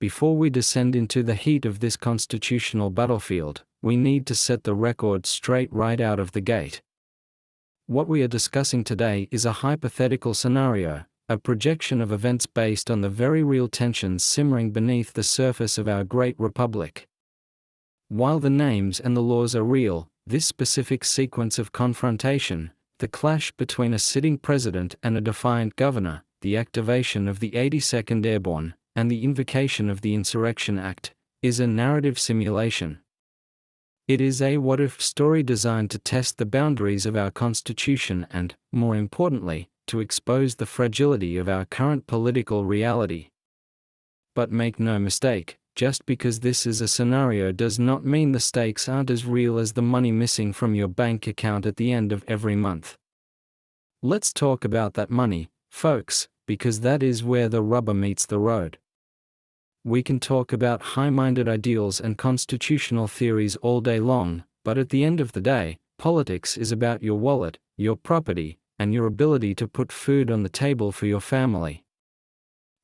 before we descend into the heat of this constitutional battlefield, we need to set the record straight right out of the gate. What we are discussing today is a hypothetical scenario, a projection of events based on the very real tensions simmering beneath the surface of our great republic. While the names and the laws are real, this specific sequence of confrontation, the clash between a sitting president and a defiant governor, the activation of the 82nd Airborne, and the invocation of the Insurrection Act, is a narrative simulation. It is a what-if story designed to test the boundaries of our Constitution and, more importantly, to expose the fragility of our current political reality. But make no mistake, just because this is a scenario does not mean the stakes aren't as real as the money missing from your bank account at the end of every month. Let's talk about that money, folks, because that is where the rubber meets the road. We can talk about high-minded ideals and constitutional theories all day long, but at the end of the day, politics is about your wallet, your property, and your ability to put food on the table for your family.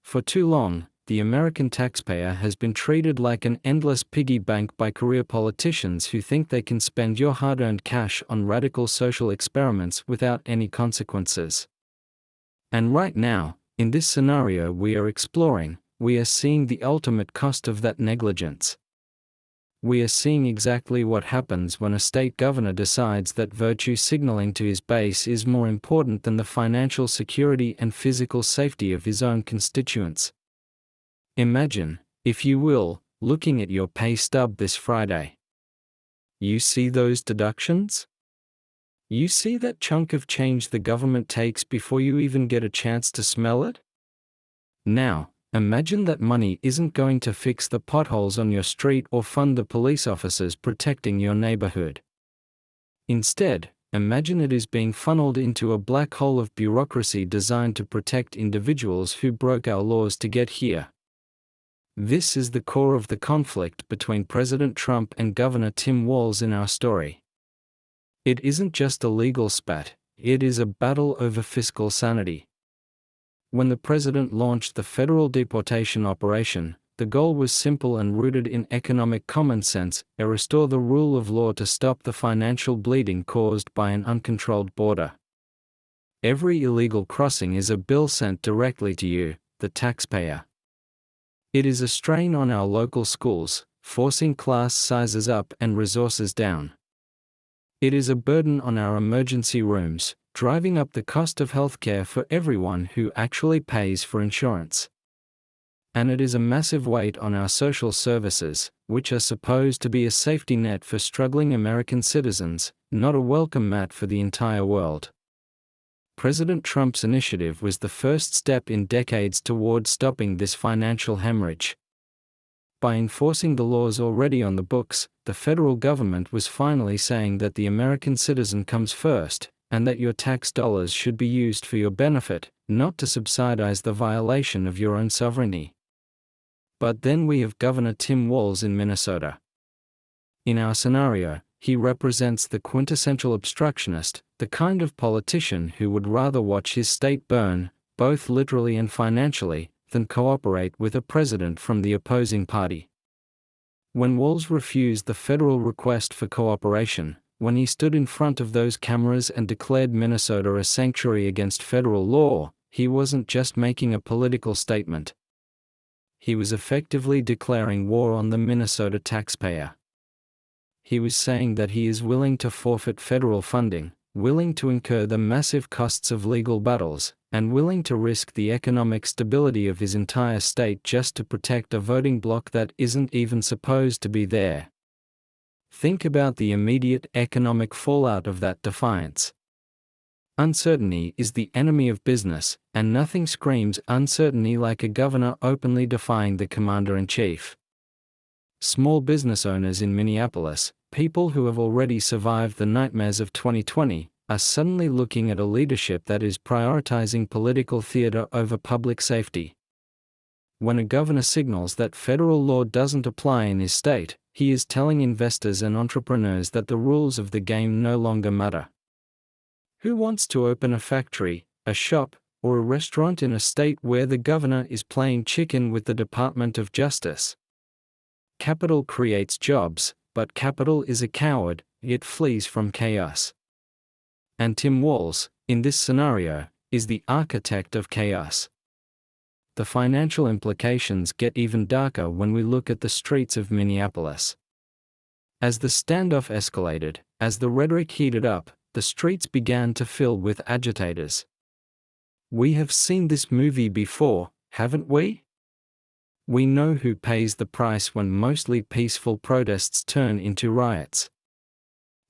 For too long, the American taxpayer has been treated like an endless piggy bank by career politicians who think they can spend your hard-earned cash on radical social experiments without any consequences. And right now, in this scenario we are exploring, we are seeing the ultimate cost of that negligence. We are seeing exactly what happens when a state governor decides that virtue signaling to his base is more important than the financial security and physical safety of his own constituents. Imagine, if you will, looking at your pay stub this Friday. You see those deductions? You see that chunk of change the government takes before you even get a chance to smell it? Now, imagine that money isn't going to fix the potholes on your street or fund the police officers protecting your neighborhood. Instead, imagine it is being funneled into a black hole of bureaucracy designed to protect individuals who broke our laws to get here. This is the core of the conflict between President Trump and Governor Tim Walz in our story. It isn't just a legal spat, it is a battle over fiscal sanity. When the president launched the federal deportation operation, the goal was simple and rooted in economic common sense: restore the rule of law to stop the financial bleeding caused by an uncontrolled border. Every illegal crossing is a bill sent directly to you, the taxpayer. It is a strain on our local schools, forcing class sizes up and resources down. It is a burden on our emergency rooms, driving up the cost of healthcare for everyone who actually pays for insurance. And it is a massive weight on our social services, which are supposed to be a safety net for struggling American citizens, not a welcome mat for the entire world. President Trump's initiative was the first step in decades toward stopping this financial hemorrhage. By enforcing the laws already on the books, the federal government was finally saying that the American citizen comes first, and that your tax dollars should be used for your benefit, not to subsidize the violation of your own sovereignty. But then we have Governor Tim Walz in Minnesota. In our scenario, he represents the quintessential obstructionist, the kind of politician who would rather watch his state burn, both literally and financially, than cooperate with a president from the opposing party. When Walz refused the federal request for cooperation, when he stood in front of those cameras and declared Minnesota a sanctuary against federal law, he wasn't just making a political statement. He was effectively declaring war on the Minnesota taxpayer. He was saying that he is willing to forfeit federal funding, willing to incur the massive costs of legal battles, and willing to risk the economic stability of his entire state just to protect a voting bloc that isn't even supposed to be there. Think about the immediate economic fallout of that defiance. Uncertainty is the enemy of business, and nothing screams uncertainty like a governor openly defying the commander-in-chief. Small business owners in Minneapolis, people who have already survived the nightmares of 2020, are suddenly looking at a leadership that is prioritizing political theater over public safety. When a governor signals that federal law doesn't apply in his state, he is telling investors and entrepreneurs that the rules of the game no longer matter. Who wants to open a factory, a shop, or a restaurant in a state where the governor is playing chicken with the Department of Justice. Capital creates jobs, but capital is a coward, it flees from chaos. And Tim Walz, in this scenario, is the architect of chaos. The financial implications get even darker when we look at the streets of Minneapolis. As the standoff escalated, as the rhetoric heated up, the streets began to fill with agitators. We have seen this movie before, haven't we? We know who pays the price when mostly peaceful protests turn into riots.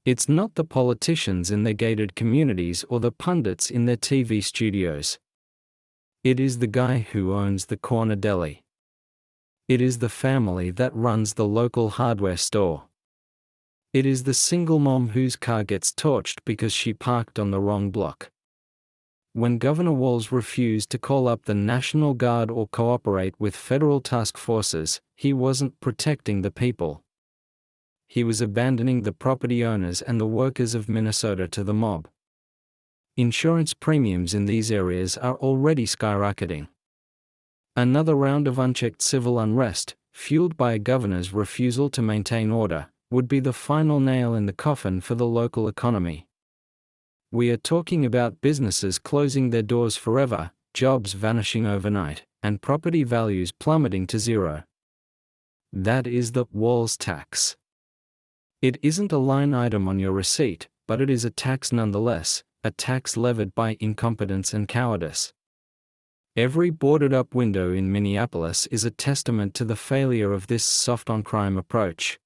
It's not the politicians in their gated communities or the pundits in their TV studios. It is the guy who owns the corner deli. It is the family that runs the local hardware store. It is the single mom whose car gets torched because she parked on the wrong block. When Governor Walz refused to call up the National Guard or cooperate with federal task forces, he wasn't protecting the people. He was abandoning the property owners and the workers of Minnesota to the mob. Insurance premiums in these areas are already skyrocketing. Another round of unchecked civil unrest, fueled by a governor's refusal to maintain order, would be the final nail in the coffin for the local economy. We are talking about businesses closing their doors forever, jobs vanishing overnight, and property values plummeting to zero. That is the Walz tax. It isn't a line item on your receipt, but it is a tax nonetheless, a tax levied by incompetence and cowardice. Every boarded-up window in Minneapolis is a testament to the failure of this soft-on-crime approach.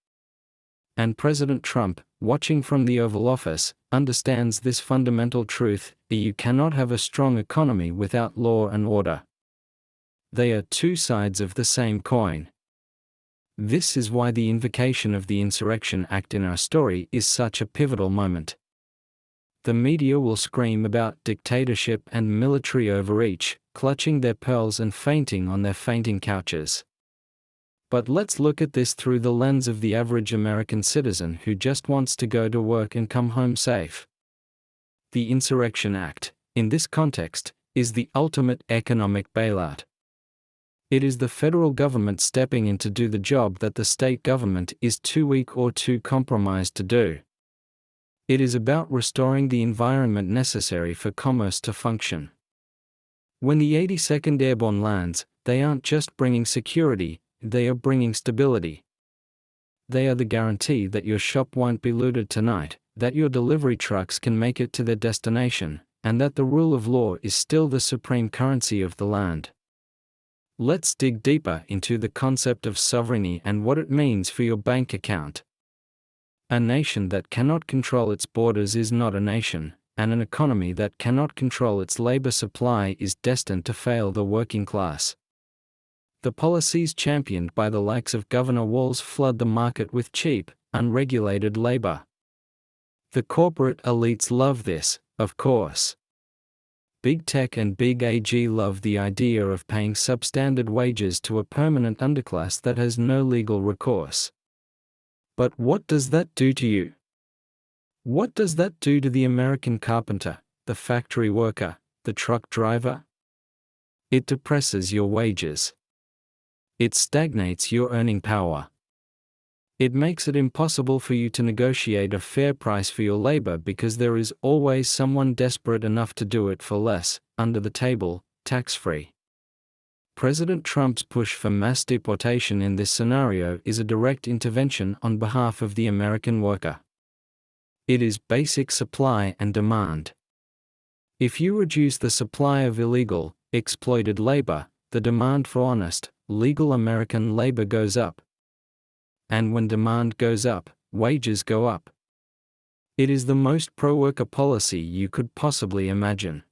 And President Trump, watching from the Oval Office, understands this fundamental truth: that you cannot have a strong economy without law and order. They are two sides of the same coin. This is why the invocation of the Insurrection Act in our story is such a pivotal moment. The media will scream about dictatorship and military overreach, clutching their pearls and fainting on their fainting couches. But let's look at this through the lens of the average American citizen who just wants to go to work and come home safe. The Insurrection Act, in this context, is the ultimate economic bailout. It is the federal government stepping in to do the job that the state government is too weak or too compromised to do. It is about restoring the environment necessary for commerce to function. When the 82nd Airborne lands, they aren't just bringing security, they are bringing stability. They are the guarantee that your shop won't be looted tonight, that your delivery trucks can make it to their destination, and that the rule of law is still the supreme currency of the land. Let's dig deeper into the concept of sovereignty and what it means for your bank account. A nation that cannot control its borders is not a nation, and an economy that cannot control its labor supply is destined to fail the working class. The policies championed by the likes of Governor Walz flood the market with cheap, unregulated labor. The corporate elites love this, of course. Big Tech and Big AG love the idea of paying substandard wages to a permanent underclass that has no legal recourse. But what does that do to you? What does that do to the American carpenter, the factory worker, the truck driver? It depresses your wages. It stagnates your earning power. It makes it impossible for you to negotiate a fair price for your labor because there is always someone desperate enough to do it for less, under the table, tax-free. President Trump's push for mass deportation in this scenario is a direct intervention on behalf of the American worker. It is basic supply and demand. If you reduce the supply of illegal, exploited labor, the demand for honest, legal American labor goes up. And when demand goes up, wages go up. It is the most pro-worker policy you could possibly imagine.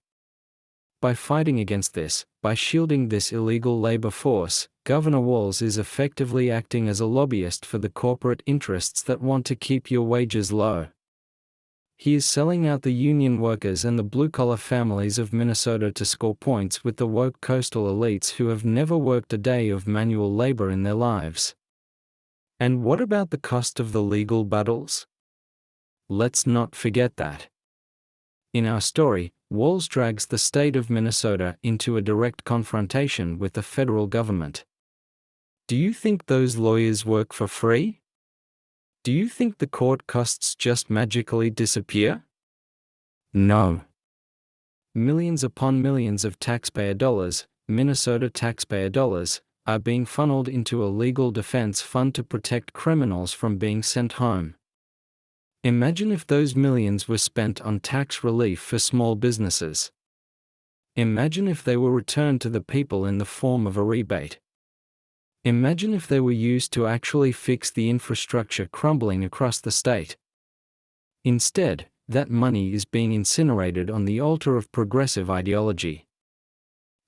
By fighting against this, by shielding this illegal labor force, Governor Walz is effectively acting as a lobbyist for the corporate interests that want to keep your wages low. He is selling out the union workers and the blue-collar families of Minnesota to score points with the woke coastal elites who have never worked a day of manual labor in their lives. And what about the cost of the legal battles? Let's not forget that. In our story, Walz drags the state of Minnesota into a direct confrontation with the federal government. Do you think those lawyers work for free? Do you think the court costs just magically disappear? No. Millions upon millions of taxpayer dollars, Minnesota taxpayer dollars, are being funneled into a legal defense fund to protect criminals from being sent home. Imagine if those millions were spent on tax relief for small businesses. Imagine if they were returned to the people in the form of a rebate. Imagine if they were used to actually fix the infrastructure crumbling across the state. Instead, that money is being incinerated on the altar of progressive ideology.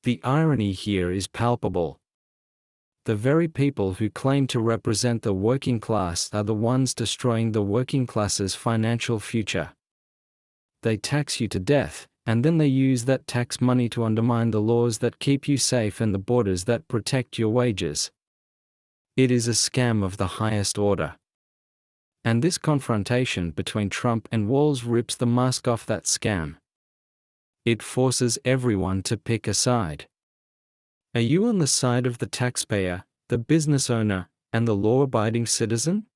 The irony here is palpable. The very people who claim to represent the working class are the ones destroying the working class's financial future. They tax you to death, and then they use that tax money to undermine the laws that keep you safe and the borders that protect your wages. It is a scam of the highest order. And this confrontation between Trump and Walz rips the mask off that scam. It forces everyone to pick a side. Are you on the side of the taxpayer, the business owner, and the law-abiding citizen?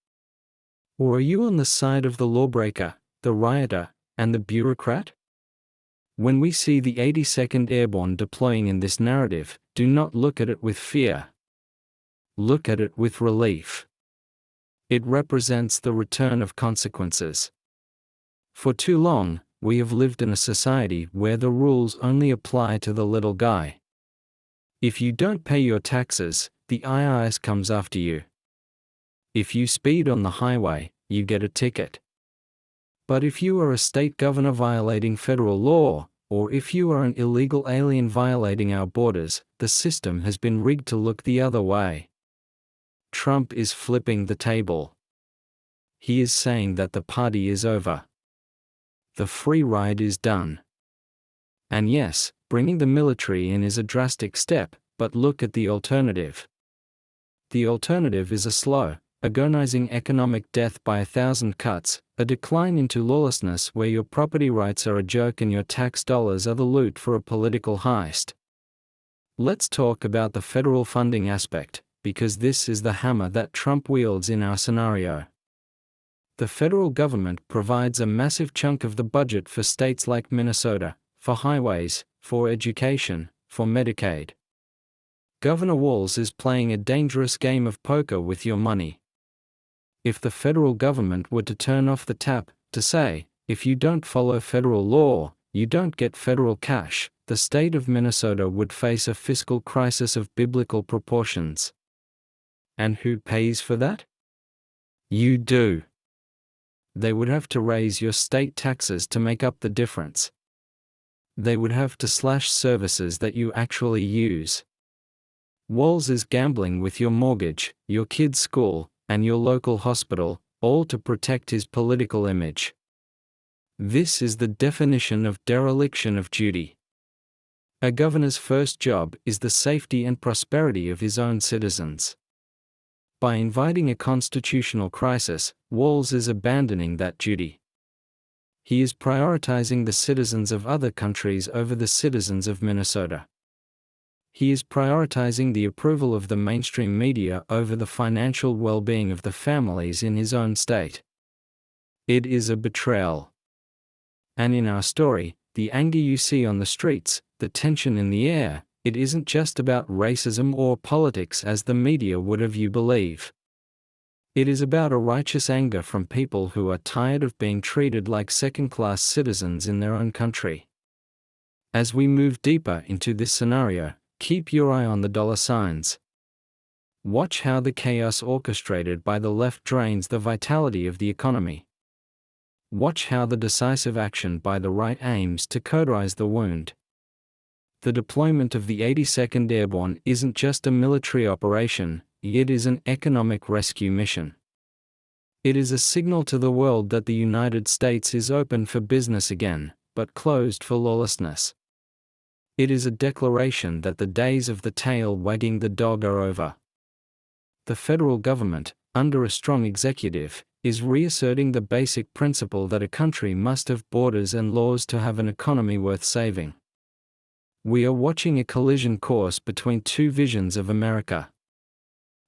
Or are you on the side of the lawbreaker, the rioter, and the bureaucrat? When we see the 82nd Airborne deploying in this narrative, do not look at it with fear. Look at it with relief. It represents the return of consequences. For too long, we have lived in a society where the rules only apply to the little guy. If you don't pay your taxes, the IRS comes after you. If you speed on the highway, you get a ticket. But if you are a state governor violating federal law, or if you are an illegal alien violating our borders, the system has been rigged to look the other way. Trump is flipping the table. He is saying that the party is over. The free ride is done. And yes, bringing the military in is a drastic step, but look at the alternative. The alternative is a slow, agonizing economic death by 1,000 cuts, a decline into lawlessness where your property rights are a joke and your tax dollars are the loot for a political heist. Let's talk about the federal funding aspect, because this is the hammer that Trump wields in our scenario. The federal government provides a massive chunk of the budget for states like Minnesota, for highways, for education, for Medicaid. Governor Walz is playing a dangerous game of poker with your money. If the federal government were to turn off the tap, to say, if you don't follow federal law, you don't get federal cash, the state of Minnesota would face a fiscal crisis of biblical proportions. And who pays for that? You do. They would have to raise your state taxes to make up the difference. They would have to slash services that you actually use. Walz is gambling with your mortgage, your kid's school, and your local hospital, all to protect his political image. This is the definition of dereliction of duty. A governor's first job is the safety and prosperity of his own citizens. By inviting a constitutional crisis, Walz is abandoning that duty. He is prioritizing the citizens of other countries over the citizens of Minnesota. He is prioritizing the approval of the mainstream media over the financial well-being of the families in his own state. It is a betrayal. And in our story, the anger you see on the streets, the tension in the air, it isn't just about racism or politics as the media would have you believe. It is about a righteous anger from people who are tired of being treated like second-class citizens in their own country. As we move deeper into this scenario, keep your eye on the dollar signs. Watch how the chaos orchestrated by the left drains the vitality of the economy. Watch how the decisive action by the right aims to cauterize the wound. The deployment of the 82nd Airborne isn't just a military operation, it is an economic rescue mission. It is a signal to the world that the United States is open for business again, but closed for lawlessness. It is a declaration that the days of the tail wagging the dog are over. The federal government, under a strong executive, is reasserting the basic principle that a country must have borders and laws to have an economy worth saving. We are watching a collision course between two visions of America.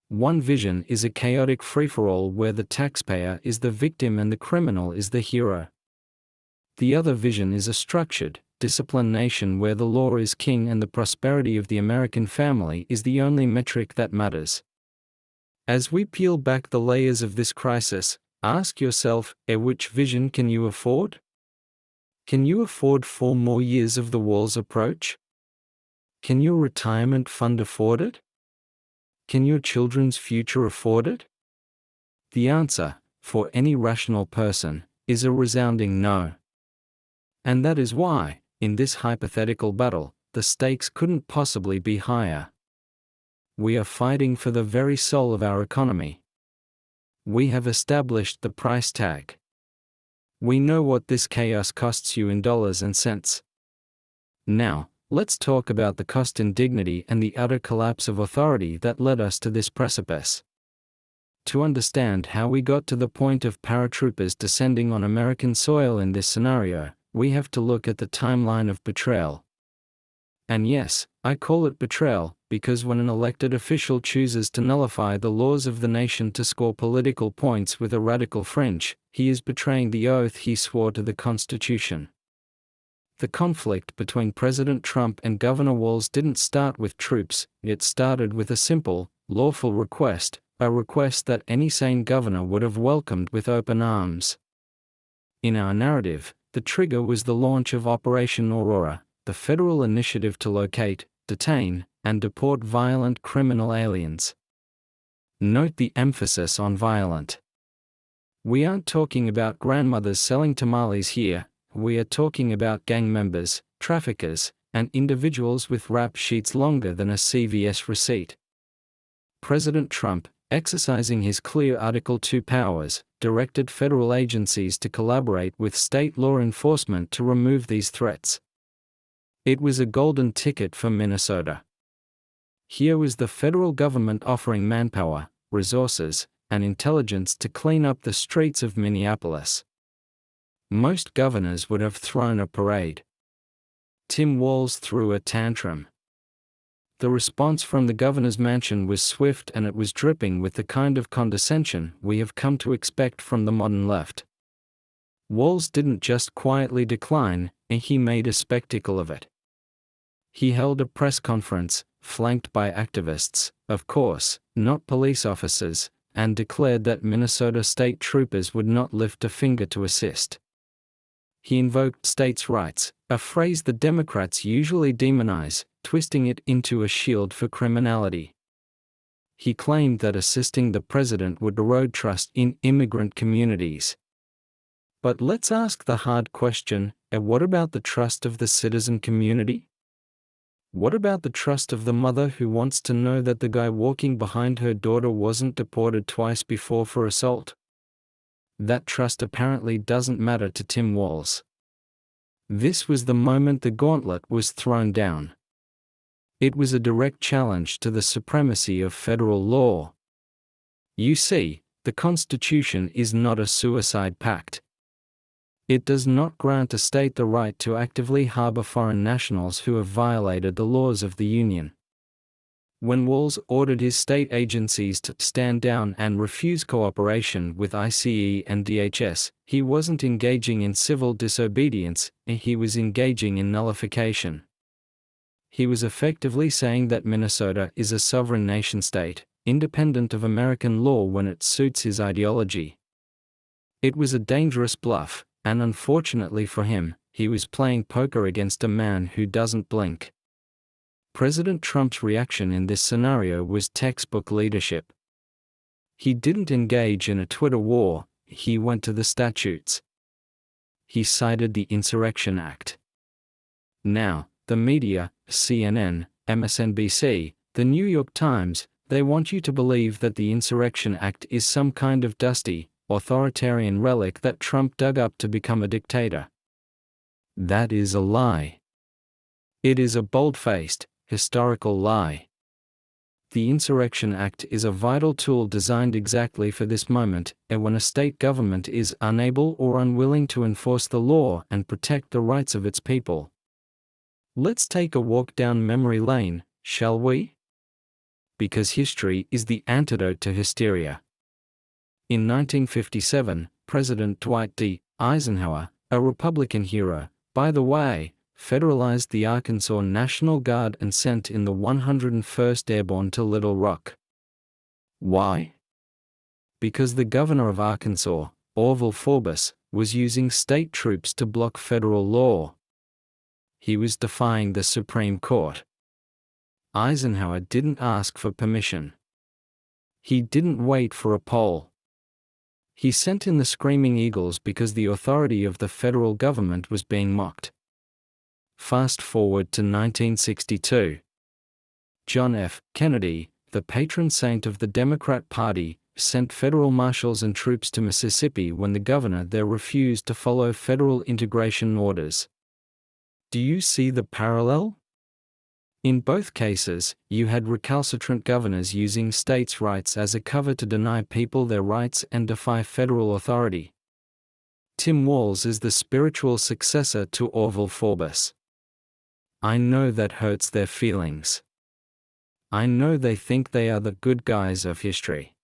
One vision is a chaotic free-for-all where the taxpayer is the victim and the criminal is the hero. The other vision is a structured, disciplined nation where the law is king and the prosperity of the American family is the only metric that matters. As we peel back the layers of this crisis, ask yourself, which vision can you afford? Can you afford 4 more years of the Walz approach? Can your retirement fund afford it? Can your children's future afford it? The answer, for any rational person, is a resounding no. And that is why, in this hypothetical battle, the stakes couldn't possibly be higher. We are fighting for the very soul of our economy. We have established the price tag. We know what this chaos costs you in dollars and cents. Now, let's talk about the cost in dignity and the utter collapse of authority that led us to this precipice. To understand how we got to the point of paratroopers descending on American soil in this scenario, we have to look at the timeline of betrayal. And yes, I call it betrayal, because when an elected official chooses to nullify the laws of the nation to score political points with a radical fringe, he is betraying the oath he swore to the Constitution. The conflict between President Trump and Governor Walz didn't start with troops, it started with a simple, lawful request, a request that any sane governor would have welcomed with open arms. In our narrative, the trigger was the launch of Operation Aurora, the federal initiative to locate, detain, and deport violent criminal aliens. Note the emphasis on violent. We aren't talking about grandmothers selling tamales here, we are talking about gang members, traffickers, and individuals with rap sheets longer than a CVS receipt. President Trump, exercising his clear Article 2 powers, directed federal agencies to collaborate with state law enforcement to remove these threats. It was a golden ticket for Minnesota. Here was the federal government offering manpower, resources, and intelligence to clean up the streets of Minneapolis. Most governors would have thrown a parade. Tim Walz threw a tantrum. The response from the governor's mansion was swift and it was dripping with the kind of condescension we have come to expect from the modern left. Walz didn't just quietly decline, he made a spectacle of it. He held a press conference, flanked by activists, of course, not police officers, and declared that Minnesota state troopers would not lift a finger to assist. He invoked states' rights, a phrase the Democrats usually demonize, twisting it into a shield for criminality. He claimed that assisting the president would erode trust in immigrant communities. But let's ask the hard question, what about the trust of the citizen community? What about the trust of the mother who wants to know that the guy walking behind her daughter wasn't deported twice before for assault? That trust apparently doesn't matter to Tim Walz. This was the moment the gauntlet was thrown down. It was a direct challenge to the supremacy of federal law. You see, the Constitution is not a suicide pact. It does not grant a state the right to actively harbor foreign nationals who have violated the laws of the Union. When Walz ordered his state agencies to stand down and refuse cooperation with ICE and DHS, he wasn't engaging in civil disobedience, he was engaging in nullification. He was effectively saying that Minnesota is a sovereign nation-state, independent of American law when it suits his ideology. It was a dangerous bluff, and unfortunately for him, he was playing poker against a man who doesn't blink. President Trump's reaction in this scenario was textbook leadership. He didn't engage in a Twitter war, he went to the statutes. He cited the Insurrection Act. Now, the media, CNN, MSNBC, the New York Times, they want you to believe that the Insurrection Act is some kind of dusty, authoritarian relic that Trump dug up to become a dictator. That is a lie. It is a bold-faced, historical lie. The Insurrection Act is a vital tool designed exactly for this moment, when a state government is unable or unwilling to enforce the law and protect the rights of its people. Let's take a walk down memory lane, shall we? Because history is the antidote to hysteria. In 1957, President Dwight D. Eisenhower, a Republican hero, by the way, federalized the Arkansas National Guard and sent in the 101st Airborne to Little Rock. Why? Because the governor of Arkansas, Orville Forbes, was using state troops to block federal law. He was defying the Supreme Court. Eisenhower didn't ask for permission. He didn't wait for a poll. He sent in the Screaming Eagles because the authority of the federal government was being mocked. Fast forward to 1962. John F. Kennedy, the patron saint of the Democrat Party, sent federal marshals and troops to Mississippi when the governor there refused to follow federal integration orders. Do you see the parallel? In both cases, you had recalcitrant governors using states' rights as a cover to deny people their rights and defy federal authority. Tim Walz is the spiritual successor to Orville Forbes. I know that hurts their feelings. I know they think they are the good guys of history.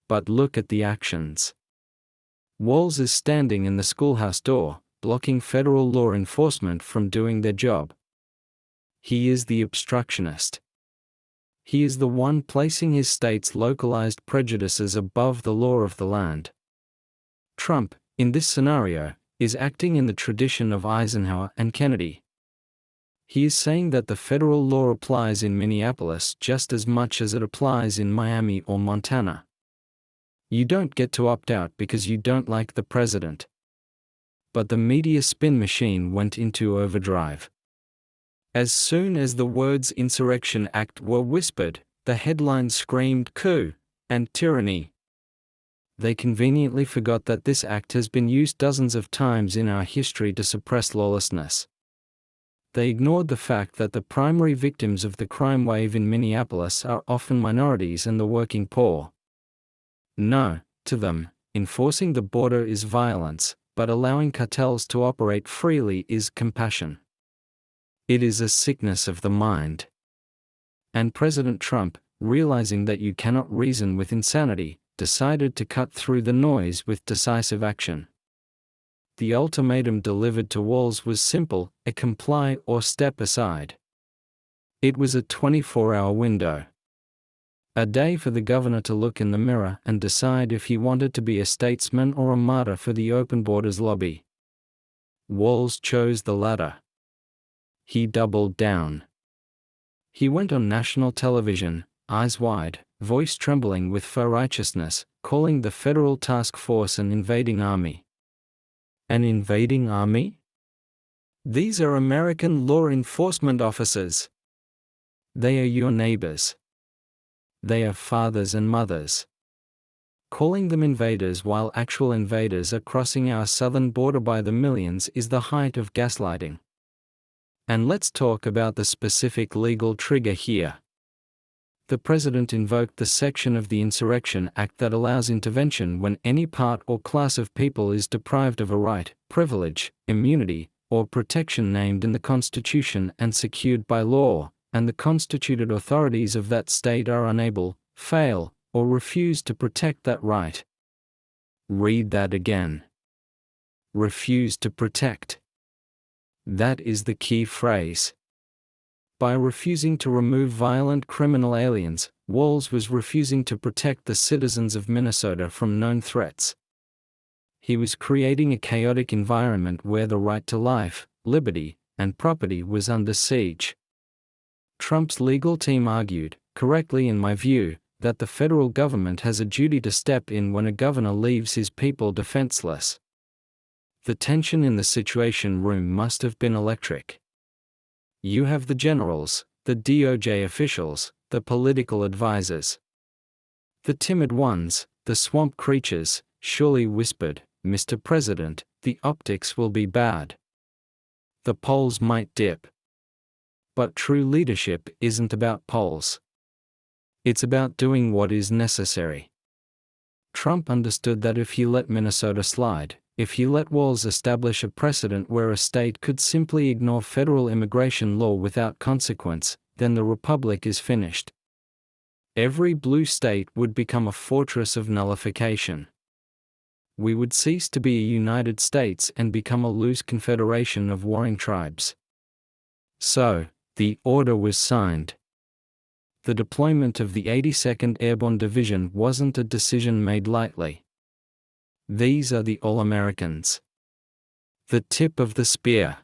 But look at the actions. Walz is standing in the schoolhouse door, blocking federal law enforcement from doing their job. He is the obstructionist. He is the one placing his state's localized prejudices above the law of the land. Trump, in this scenario, is acting in the tradition of Eisenhower and Kennedy. He is saying that the federal law applies in Minneapolis just as much as it applies in Miami or Montana. You don't get to opt out because you don't like the president. But the media spin machine went into overdrive. As soon as the words Insurrection Act were whispered, the headlines screamed coup and tyranny. They conveniently forgot that this act has been used dozens of times in our history to suppress lawlessness. They ignored the fact that the primary victims of the crime wave in Minneapolis are often minorities and the working poor. No, to them, enforcing the border is violence, but allowing cartels to operate freely is compassion. It is a sickness of the mind. And President Trump, realizing that you cannot reason with insanity, decided to cut through the noise with decisive action. The ultimatum delivered to Walz was simple: a comply or step aside. It was a 24-hour window. A day for the governor to look in the mirror and decide if he wanted to be a statesman or a martyr for the open borders lobby. Walz chose the latter. He doubled down. He went on national television, eyes wide, voice trembling with for righteousness, calling the federal task force an invading army. An invading army? These are American law enforcement officers. They are your neighbors. They are fathers and mothers. Calling them invaders while actual invaders are crossing our southern border by the millions is the height of gaslighting. And let's talk about the specific legal trigger here. The president invoked the section of the Insurrection Act that allows intervention when any part or class of people is deprived of a right, privilege, immunity, or protection named in the Constitution and secured by law, and the constituted authorities of that state are unable, fail, or refuse to protect that right. Read that again. Refuse to protect. That is the key phrase. By refusing to remove violent criminal aliens, Walz was refusing to protect the citizens of Minnesota from known threats. He was creating a chaotic environment where the right to life, liberty, and property was under siege. Trump's legal team argued, correctly in my view, that the federal government has a duty to step in when a governor leaves his people defenseless. The tension in the Situation Room must have been electric. You have the generals, the DOJ officials, the political advisors. The timid ones, the swamp creatures, surely whispered, "Mr. President, the optics will be bad. The polls might dip." But true leadership isn't about polls. It's about doing what is necessary. Trump understood that if he let Minnesota slide, if he let Walz establish a precedent where a state could simply ignore federal immigration law without consequence, then the republic is finished. Every blue state would become a fortress of nullification. We would cease to be a United States and become a loose confederation of warring tribes. So, the order was signed. The deployment of the 82nd Airborne Division wasn't a decision made lightly. These are the All-Americans. The tip of the spear.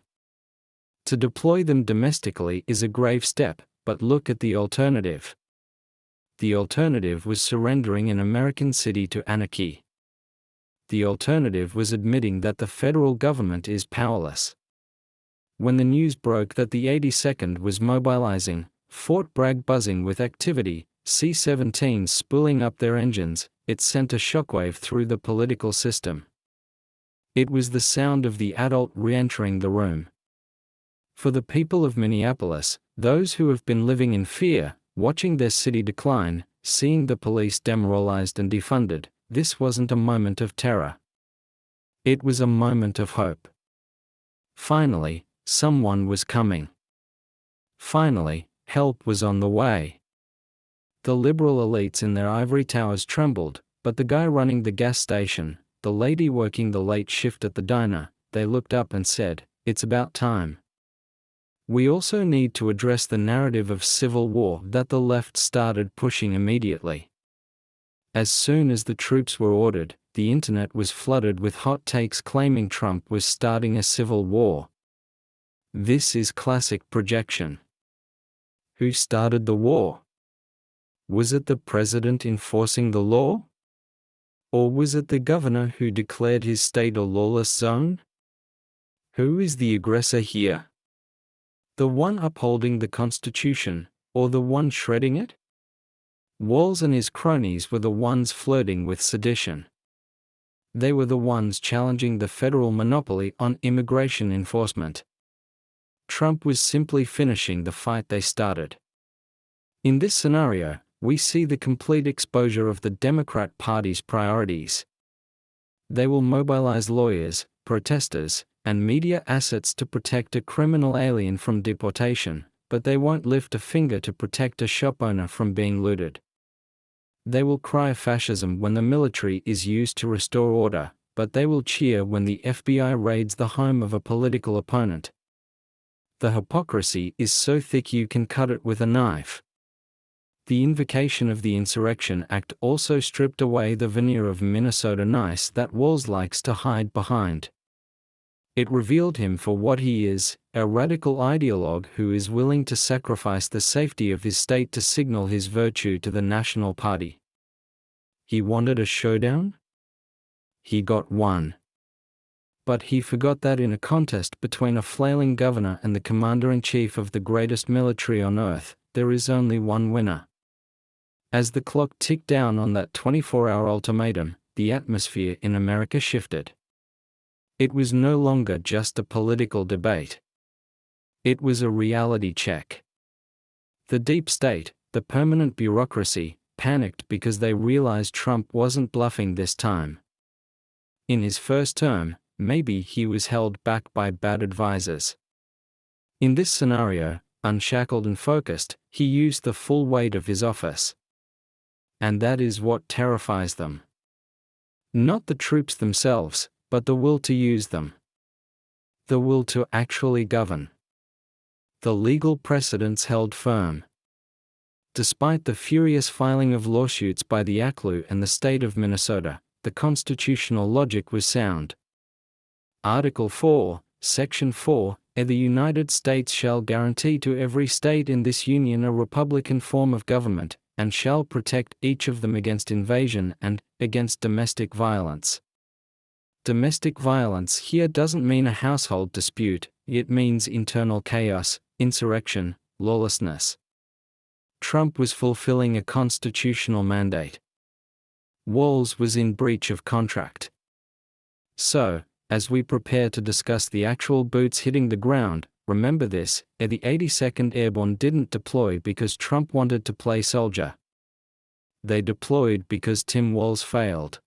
To deploy them domestically is a grave step, but look at the alternative. The alternative was surrendering an American city to anarchy. The alternative was admitting that the federal government is powerless. When the news broke that the 82nd was mobilizing, Fort Bragg buzzing with activity, C-17s spooling up their engines, it sent a shockwave through the political system. It was the sound of the adult re-entering the room. For the people of Minneapolis, those who have been living in fear, watching their city decline, seeing the police demoralized and defunded, this wasn't a moment of terror. It was a moment of hope. Finally, someone was coming. Finally, help was on the way. The liberal elites in their ivory towers trembled, but the guy running the gas station, the lady working the late shift at the diner, they looked up and said, "It's about time." We also need to address the narrative of civil war that the left started pushing immediately. As soon as the troops were ordered, the internet was flooded with hot takes claiming Trump was starting a civil war. This is classic projection. Who started the war? Was it the president enforcing the law? Or was it the governor who declared his state a lawless zone? Who is the aggressor here? The one upholding the Constitution, or the one shredding it? Walz and his cronies were the ones flirting with sedition. They were the ones challenging the federal monopoly on immigration enforcement. Trump was simply finishing the fight they started. In this scenario, we see the complete exposure of the Democrat Party's priorities. They will mobilize lawyers, protesters, and media assets to protect a criminal alien from deportation, but they won't lift a finger to protect a shop owner from being looted. They will cry fascism when the military is used to restore order, but they will cheer when the FBI raids the home of a political opponent. The hypocrisy is so thick you can cut it with a knife. The invocation of the Insurrection Act also stripped away the veneer of Minnesota nice that Walz likes to hide behind. It revealed him for what he is, a radical ideologue who is willing to sacrifice the safety of his state to signal his virtue to the National Party. He wanted a showdown? He got one. But he forgot that in a contest between a flailing governor and the commander-in-chief of the greatest military on earth, there is only one winner. As the clock ticked down on that 24-hour ultimatum, the atmosphere in America shifted. It was no longer just a political debate. It was a reality check. The deep state, the permanent bureaucracy, panicked because they realized Trump wasn't bluffing this time. In his first term, maybe he was held back by bad advisors. In this scenario, unshackled and focused, he used the full weight of his office. And that is what terrifies them. Not the troops themselves, but the will to use them. The will to actually govern. The legal precedents held firm. Despite the furious filing of lawsuits by the ACLU and the state of Minnesota, the constitutional logic was sound. Article 4, Section 4, the United States shall guarantee to every state in this union a republican form of government, and shall protect each of them against invasion and against domestic violence. Domestic violence here doesn't mean a household dispute, it means internal chaos, insurrection, lawlessness. Trump was fulfilling a constitutional mandate. Walz was in breach of contract. So, as we prepare to discuss the actual boots hitting the ground, remember this, the 82nd Airborne didn't deploy because Trump wanted to play soldier. They deployed because Tim Walz failed.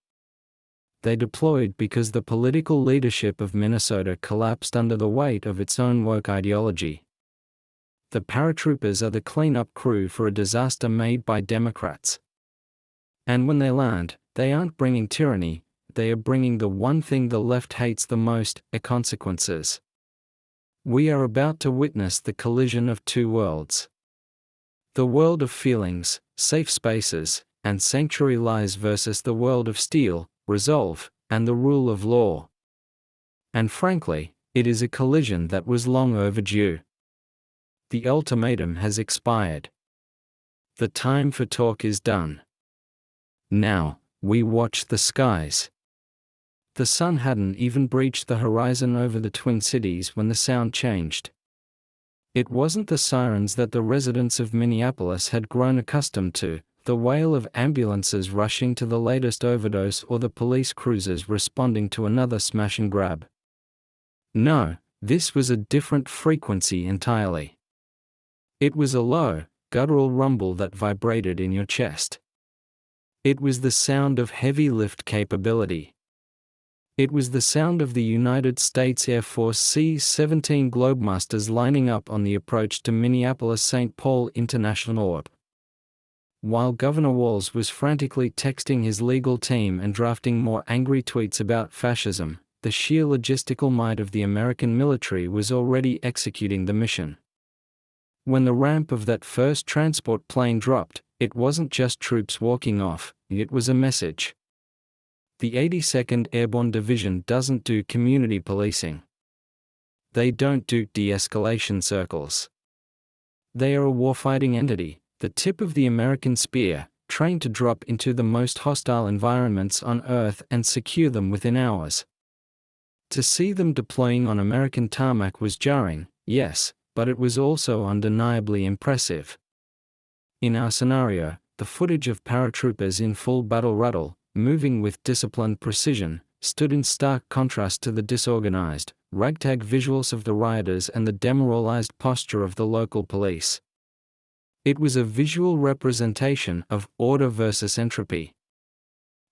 They deployed because the political leadership of Minnesota collapsed under the weight of its own woke ideology. The paratroopers are the cleanup crew for a disaster made by Democrats. And when they land, they aren't bringing tyranny, they are bringing the one thing the left hates the most, consequences. We are about to witness the collision of two worlds. The world of feelings, safe spaces, and sanctuary lies versus the world of steel, resolve, and the rule of law. And frankly, it is a collision that was long overdue. The ultimatum has expired. The time for talk is done. Now, we watch the skies. The sun hadn't even breached the horizon over the Twin Cities when the sound changed. It wasn't the sirens that the residents of Minneapolis had grown accustomed to, the wail of ambulances rushing to the latest overdose or the police cruisers responding to another smash and grab. No, this was a different frequency entirely. It was a low, guttural rumble that vibrated in your chest. It was the sound of heavy lift capability. It was the sound of the United States Air Force C-17 Globemasters lining up on the approach to Minneapolis-St. Paul International Airport. While Governor Walz was frantically texting his legal team and drafting more angry tweets about fascism, the sheer logistical might of the American military was already executing the mission. When the ramp of that first transport plane dropped, it wasn't just troops walking off, it was a message. The 82nd Airborne Division doesn't do community policing. They don't do de-escalation circles. They are a warfighting entity, the tip of the American spear, trained to drop into the most hostile environments on Earth and secure them within hours. To see them deploying on American tarmac was jarring, yes, but it was also undeniably impressive. In our scenario, the footage of paratroopers in full battle rattle, moving with disciplined precision, stood in stark contrast to the disorganized, ragtag visuals of the rioters and the demoralized posture of the local police. It was a visual representation of order versus entropy.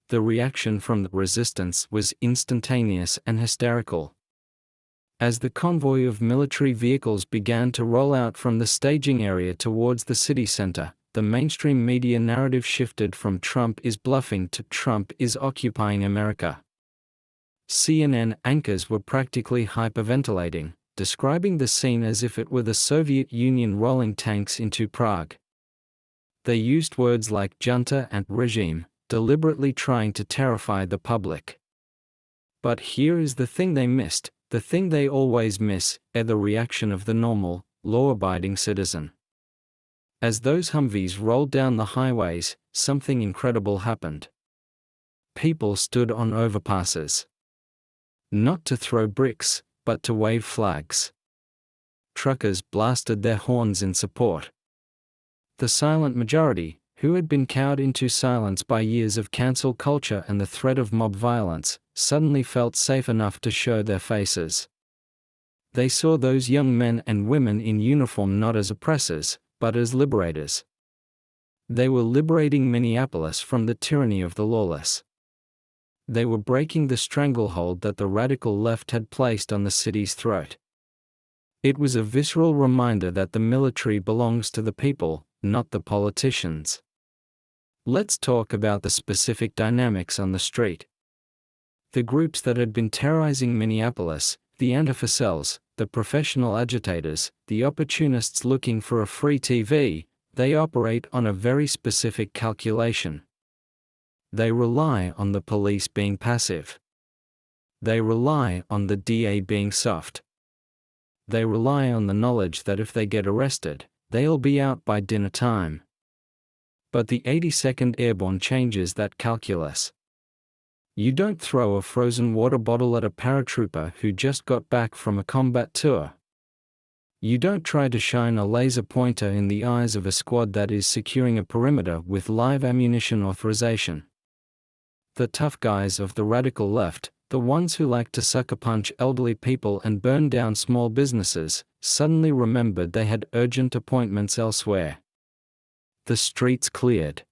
The reaction from the resistance was instantaneous and hysterical. As the convoy of military vehicles began to roll out from the staging area towards the city center, the mainstream media narrative shifted from Trump is bluffing to Trump is occupying America. CNN anchors were practically hyperventilating, describing the scene as if it were the Soviet Union rolling tanks into Prague. They used words like junta and regime, deliberately trying to terrify the public. But here is the thing they missed, the thing they always miss, the reaction of the normal, law-abiding citizen. As those Humvees rolled down the highways, something incredible happened. People stood on overpasses. Not to throw bricks, but to wave flags. Truckers blasted their horns in support. The silent majority, who had been cowed into silence by years of cancel culture and the threat of mob violence, suddenly felt safe enough to show their faces. They saw those young men and women in uniform not as oppressors, but as liberators. They were liberating Minneapolis from the tyranny of the lawless. They were breaking the stranglehold that the radical left had placed on the city's throat. It was a visceral reminder that the military belongs to the people, not the politicians. Let's talk about the specific dynamics on the street. The groups that had been terrorizing Minneapolis, the Antifa cells, the professional agitators, the opportunists looking for a free TV, they operate on a very specific calculation. They rely on the police being passive. They rely on the DA being soft. They rely on the knowledge that if they get arrested, they'll be out by dinner time. But the 82nd Airborne changes that calculus. You don't throw a frozen water bottle at a paratrooper who just got back from a combat tour. You don't try to shine a laser pointer in the eyes of a squad that is securing a perimeter with live ammunition authorization. The tough guys of the radical left, the ones who like to sucker punch elderly people and burn down small businesses, suddenly remembered they had urgent appointments elsewhere. The streets cleared.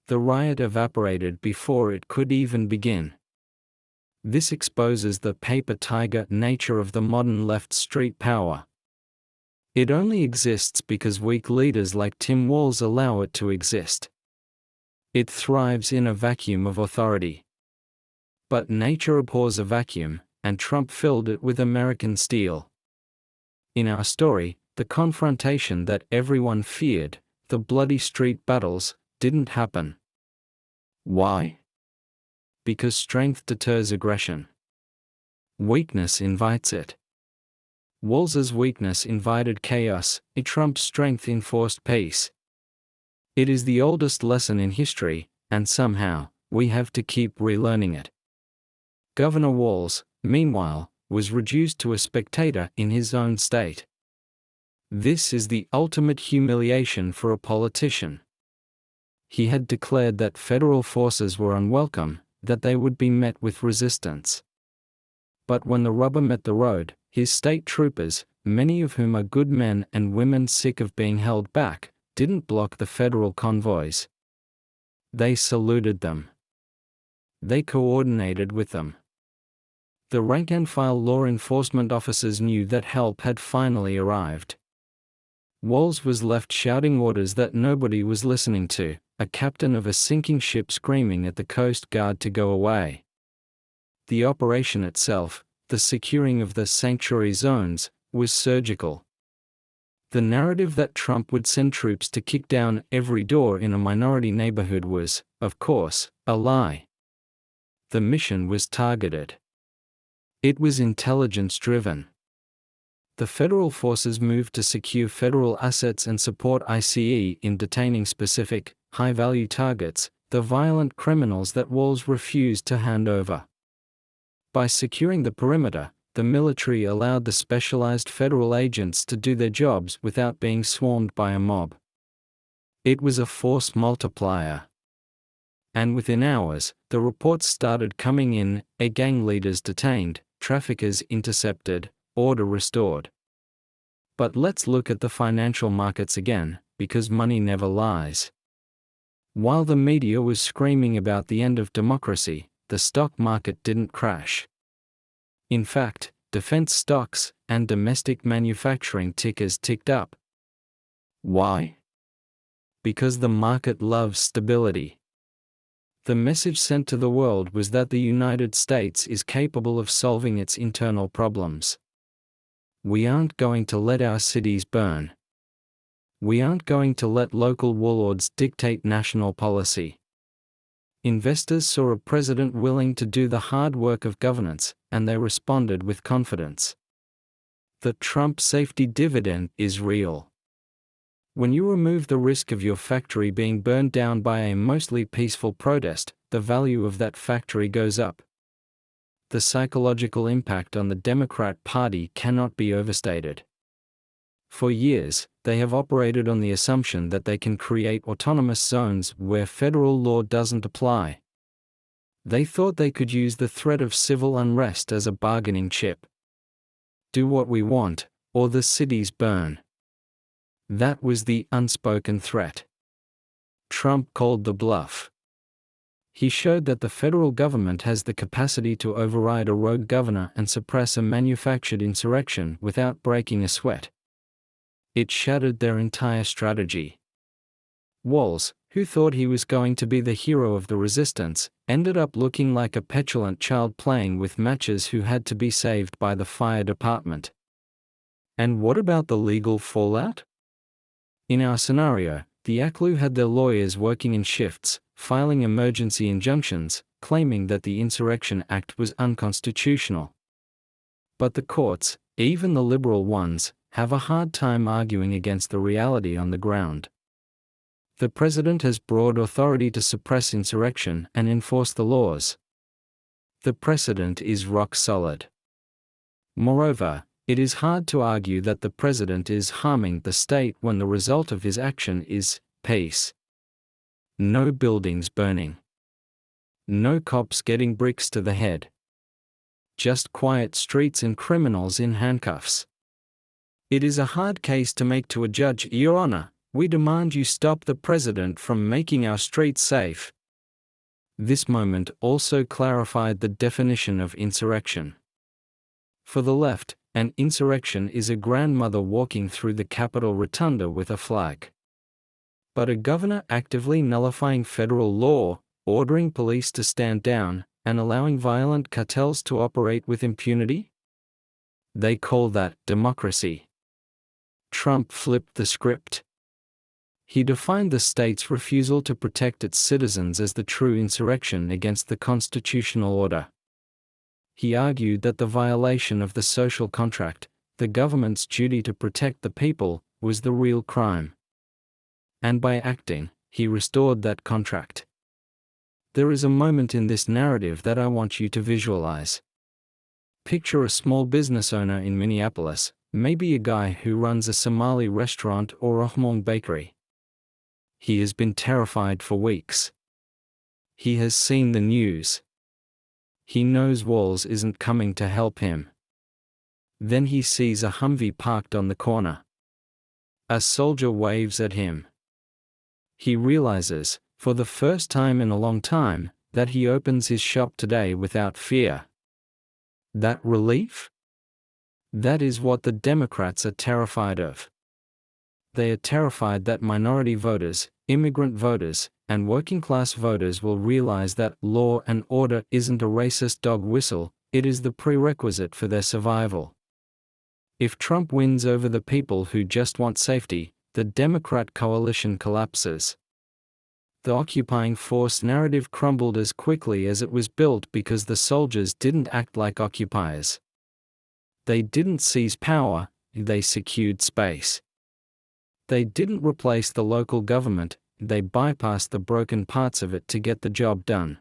The riot evaporated before it could even begin. This exposes the paper tiger nature of the modern left street power. It only exists because weak leaders like Tim Walz allow it to exist. It thrives in a vacuum of authority. But nature abhors a vacuum, and Trump filled it with American steel. In our story, the confrontation that everyone feared, the bloody street battles, didn't happen. Why? Because strength deters aggression. Weakness invites it. Walz's weakness invited chaos, Trump's strength enforced peace. It is the oldest lesson in history, and somehow, we have to keep relearning it. Governor Walz, meanwhile, was reduced to a spectator in his own state. This is the ultimate humiliation for a politician. He had declared that federal forces were unwelcome, that they would be met with resistance. But when the rubber met the road, his state troopers, many of whom are good men and women sick of being held back, didn't block the federal convoys. They saluted them. They coordinated with them. The rank-and-file law enforcement officers knew that help had finally arrived. Walz was left shouting orders that nobody was listening to, a captain of a sinking ship screaming at the Coast Guard to go away. The operation itself, the securing of the sanctuary zones, was surgical. The narrative that Trump would send troops to kick down every door in a minority neighborhood was, of course, a lie. The mission was targeted. It was intelligence-driven. The federal forces moved to secure federal assets and support ICE in detaining specific, high-value targets, the violent criminals that Walz refused to hand over. By securing the perimeter, the military allowed the specialized federal agents to do their jobs without being swarmed by a mob. It was a force multiplier. And within hours, the reports started coming in, gang leaders detained, traffickers intercepted, order restored. But let's look at the financial markets again, because money never lies. While the media was screaming about the end of democracy, the stock market didn't crash. In fact, defense stocks and domestic manufacturing tickers ticked up. Why? Because the market loves stability. The message sent to the world was that the United States is capable of solving its internal problems. We aren't going to let our cities burn. We aren't going to let local warlords dictate national policy. Investors saw a president willing to do the hard work of governance, and they responded with confidence. The Trump safety dividend is real. When you remove the risk of your factory being burned down by a mostly peaceful protest, the value of that factory goes up. The psychological impact on the Democrat Party cannot be overstated. For years, they have operated on the assumption that they can create autonomous zones where federal law doesn't apply. They thought they could use the threat of civil unrest as a bargaining chip. Do what we want, or the cities burn. That was the unspoken threat. Trump called the bluff. He showed that the federal government has the capacity to override a rogue governor and suppress a manufactured insurrection without breaking a sweat. It shattered their entire strategy. Walz, who thought he was going to be the hero of the resistance, ended up looking like a petulant child playing with matches who had to be saved by the fire department. And what about the legal fallout? In our scenario, the ACLU had their lawyers working in shifts, filing emergency injunctions, claiming that the Insurrection Act was unconstitutional. But the courts, even the liberal ones, have a hard time arguing against the reality on the ground. The president has broad authority to suppress insurrection and enforce the laws. The precedent is rock solid. Moreover, it is hard to argue that the president is harming the state when the result of his action is peace. No buildings burning. No cops getting bricks to the head. Just quiet streets and criminals in handcuffs. It is a hard case to make to a judge, Your Honor. We demand you stop the president from making our streets safe. This moment also clarified the definition of insurrection. For the left, an insurrection is a grandmother walking through the Capitol rotunda with a flag. But a governor actively nullifying federal law, ordering police to stand down, and allowing violent cartels to operate with impunity? They call that democracy. Trump flipped the script. He defined the state's refusal to protect its citizens as the true insurrection against the constitutional order. He argued that the violation of the social contract, the government's duty to protect the people, was the real crime. And by acting, he restored that contract. There is a moment in this narrative that I want you to visualize. Picture a small business owner in Minneapolis, maybe a guy who runs a Somali restaurant or a Hmong bakery. He has been terrified for weeks. He has seen the news. He knows Walz isn't coming to help him. Then he sees a Humvee parked on the corner. A soldier waves at him. He realizes, for the first time in a long time, that he opens his shop today without fear. That relief? That is what the Democrats are terrified of. They are terrified that minority voters, immigrant voters, and working-class voters will realize that law and order isn't a racist dog whistle, it is the prerequisite for their survival. If Trump wins over the people who just want safety, the Democrat coalition collapses. The occupying force narrative crumbled as quickly as it was built because the soldiers didn't act like occupiers. They didn't seize power, they secured space. They didn't replace the local government, they bypassed the broken parts of it to get the job done.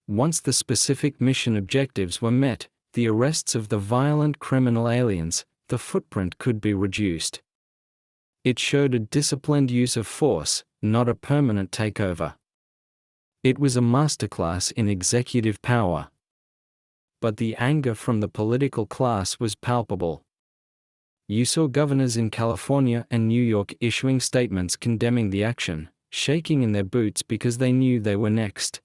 Once the specific mission objectives were met, the arrests of the violent criminal aliens, the footprint could be reduced. It showed a disciplined use of force, not a permanent takeover. It was a masterclass in executive power. But the anger from the political class was palpable. You saw governors in California and New York issuing statements condemning the action, shaking in their boots because they knew they were next.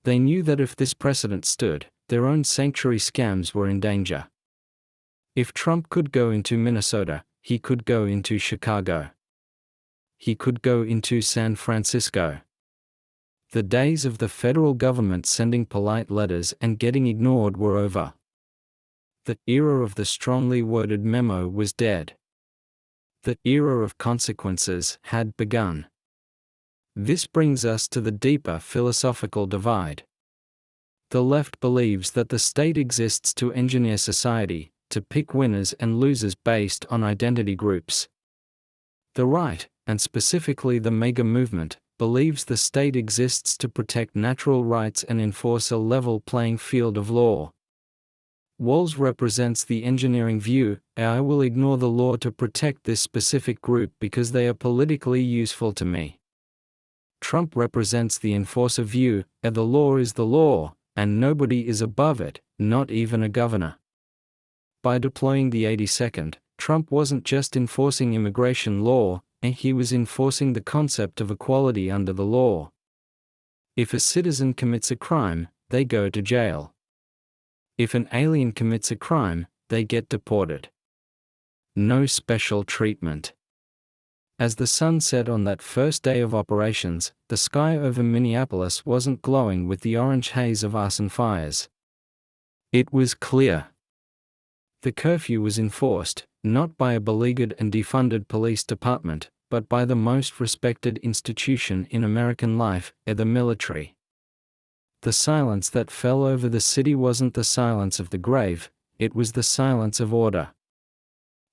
They knew that if this precedent stood, their own sanctuary scams were in danger. If Trump could go into Minnesota, he could go into Chicago. He could go into San Francisco. The days of the federal government sending polite letters and getting ignored were over. The era of the strongly worded memo was dead. The era of consequences had begun. This brings us to the deeper philosophical divide. The left believes that the state exists to engineer society, to pick winners and losers based on identity groups. The right, and specifically the MAGA movement, believes the state exists to protect natural rights and enforce a level playing field of law. Walz represents the engineering view, I will ignore the law to protect this specific group because they are politically useful to me. Trump represents the enforcer view, the law is the law, and nobody is above it, not even a governor. By deploying the 82nd, Trump wasn't just enforcing immigration law, he was enforcing the concept of equality under the law. If a citizen commits a crime, they go to jail. If an alien commits a crime, they get deported. No special treatment. As the sun set on that first day of operations, the sky over Minneapolis wasn't glowing with the orange haze of arson fires. It was clear. The curfew was enforced, not by a beleaguered and defunded police department, but by the most respected institution in American life, the military. The silence that fell over the city wasn't the silence of the grave, it was the silence of order.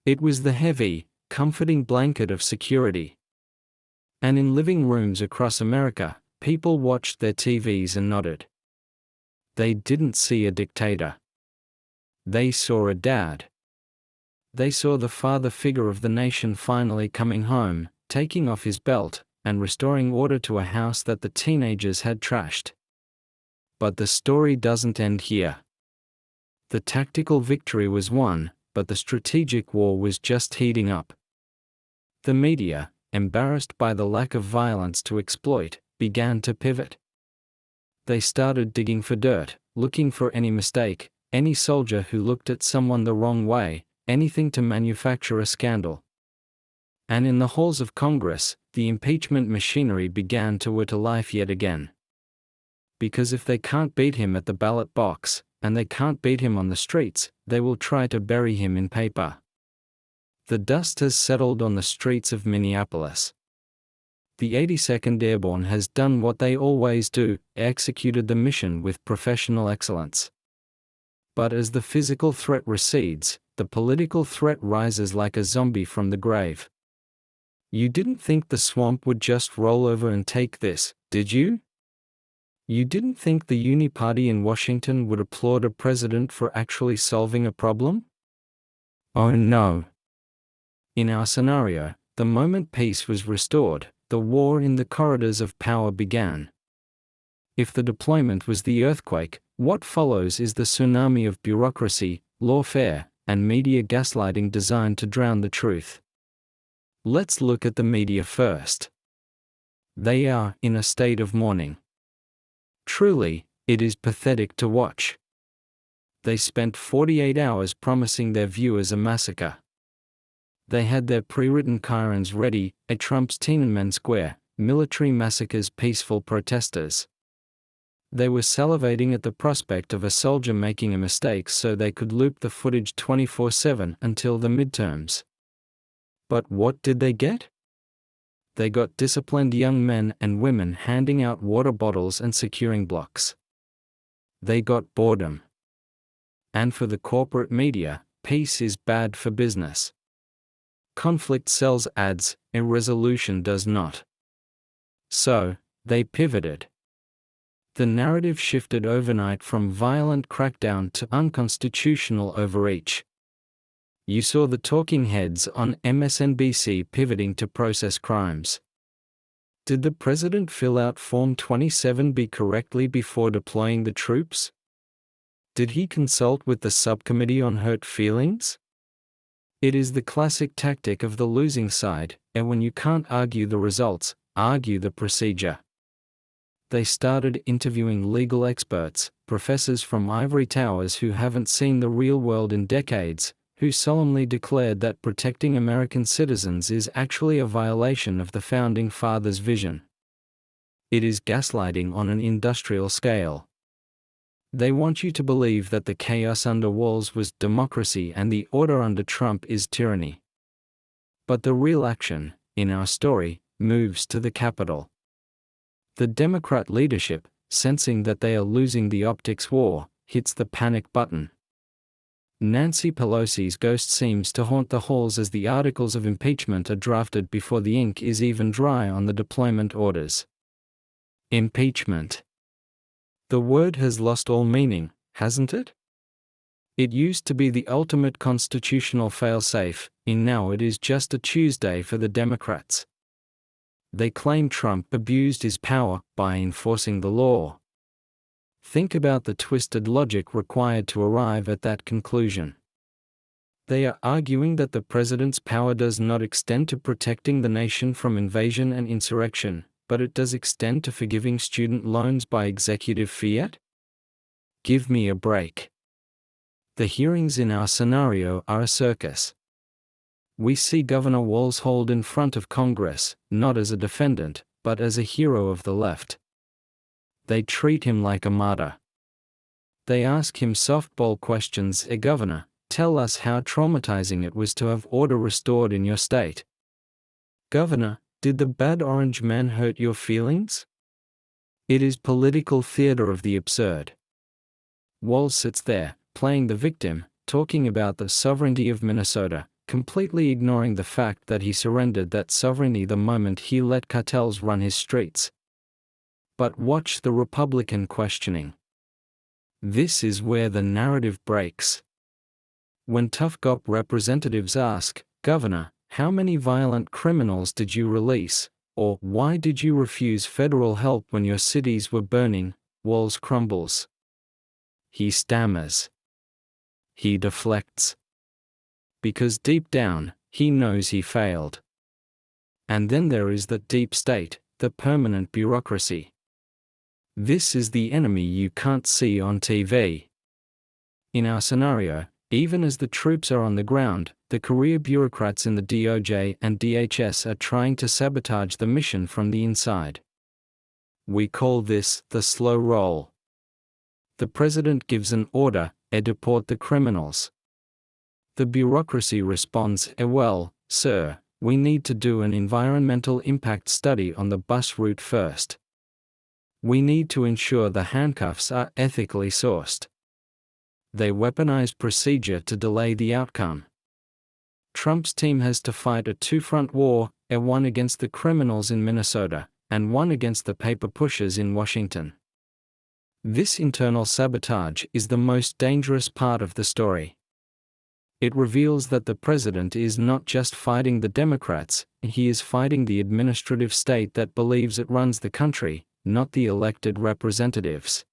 It was the heavy, comforting blanket of security. And in living rooms across America, people watched their TVs and nodded. They didn't see a dictator. They saw a dad. They saw the father figure of the nation finally coming home, taking off his belt, and restoring order to a house that the teenagers had trashed. But the story doesn't end here. The tactical victory was won, but the strategic war was just heating up. The media, embarrassed by the lack of violence to exploit, began to pivot. They started digging for dirt, looking for any mistake, any soldier who looked at someone the wrong way, anything to manufacture a scandal. And in the halls of Congress, the impeachment machinery began to whir to life yet again. Because if they can't beat him at the ballot box, and they can't beat him on the streets, they will try to bury him in paper. The dust has settled on the streets of Minneapolis. The 82nd Airborne has done what they always do, executed the mission with professional excellence. But as the physical threat recedes, the political threat rises like a zombie from the grave. You didn't think the swamp would just roll over and take this, did you? You didn't think the Uniparty in Washington would applaud a president for actually solving a problem? Oh no. In our scenario, the moment peace was restored, the war in the corridors of power began. If the deployment was the earthquake, what follows is the tsunami of bureaucracy, lawfare, and media gaslighting designed to drown the truth. Let's look at the media first. They are in a state of mourning. Truly, it is pathetic to watch. They spent 48 hours promising their viewers a massacre. They had their pre-written chirons ready, a Trump's Tiananmen Square, military massacres peaceful protesters. They were salivating at the prospect of a soldier making a mistake so they could loop the footage 24/7 until the midterms. But what did they get? They got disciplined young men and women handing out water bottles and securing blocks. They got boredom. And for the corporate media, peace is bad for business. Conflict sells ads, irresolution does not. So, they pivoted. The narrative shifted overnight from violent crackdown to unconstitutional overreach. You saw the talking heads on MSNBC pivoting to process crimes. Did the president fill out Form 27B correctly before deploying the troops? Did he consult with the subcommittee on hurt feelings? It is the classic tactic of the losing side, and when you can't argue the results, argue the procedure. They started interviewing legal experts, professors from ivory towers who haven't seen the real world in decades, who solemnly declared that protecting American citizens is actually a violation of the Founding Fathers' vision. It is gaslighting on an industrial scale. They want you to believe that the chaos under Walz was democracy and the order under Trump is tyranny. But the real action, in our story, moves to the Capitol. The Democrat leadership, sensing that they are losing the optics war, hits the panic button. Nancy Pelosi's ghost seems to haunt the halls as the articles of impeachment are drafted before the ink is even dry on the deployment orders. Impeachment. The word has lost all meaning, hasn't it? It used to be the ultimate constitutional failsafe, and now it is just a Tuesday for the Democrats. They claim Trump abused his power by enforcing the law. Think about the twisted logic required to arrive at that conclusion. They are arguing that the president's power does not extend to protecting the nation from invasion and insurrection, but it does extend to forgiving student loans by executive fiat? Give me a break. The hearings in our scenario are a circus. We see Governor Walz hauled in front of Congress, not as a defendant, but as a hero of the left. They treat him like a martyr. They ask him softball questions. Governor, tell us how traumatizing it was to have order restored in your state. Governor, did the bad orange man hurt your feelings? It is political theater of the absurd. Walz sits there, playing the victim, talking about the sovereignty of Minnesota, completely ignoring the fact that he surrendered that sovereignty the moment he let cartels run his streets. But watch the Republican questioning. This is where the narrative breaks. When tough cop representatives ask, Governor, how many violent criminals did you release, or why did you refuse federal help when your cities were burning, Walz crumbles. He stammers. He deflects. Because deep down, he knows he failed. And then there is the deep state, the permanent bureaucracy. This is the enemy you can't see on TV. In our scenario, even as the troops are on the ground, the career bureaucrats in the DOJ and DHS are trying to sabotage the mission from the inside. We call this the slow roll. The president gives an order, deport the criminals. The bureaucracy responds, well, sir, we need to do an environmental impact study on the bus route first. We need to ensure the handcuffs are ethically sourced. They weaponize procedure to delay the outcome. Trump's team has to fight a two-front war, one against the criminals in Minnesota, and one against the paper pushers in Washington. This internal sabotage is the most dangerous part of the story. It reveals that the president is not just fighting the Democrats, he is fighting the administrative state that believes it runs the country, not the elected representatives.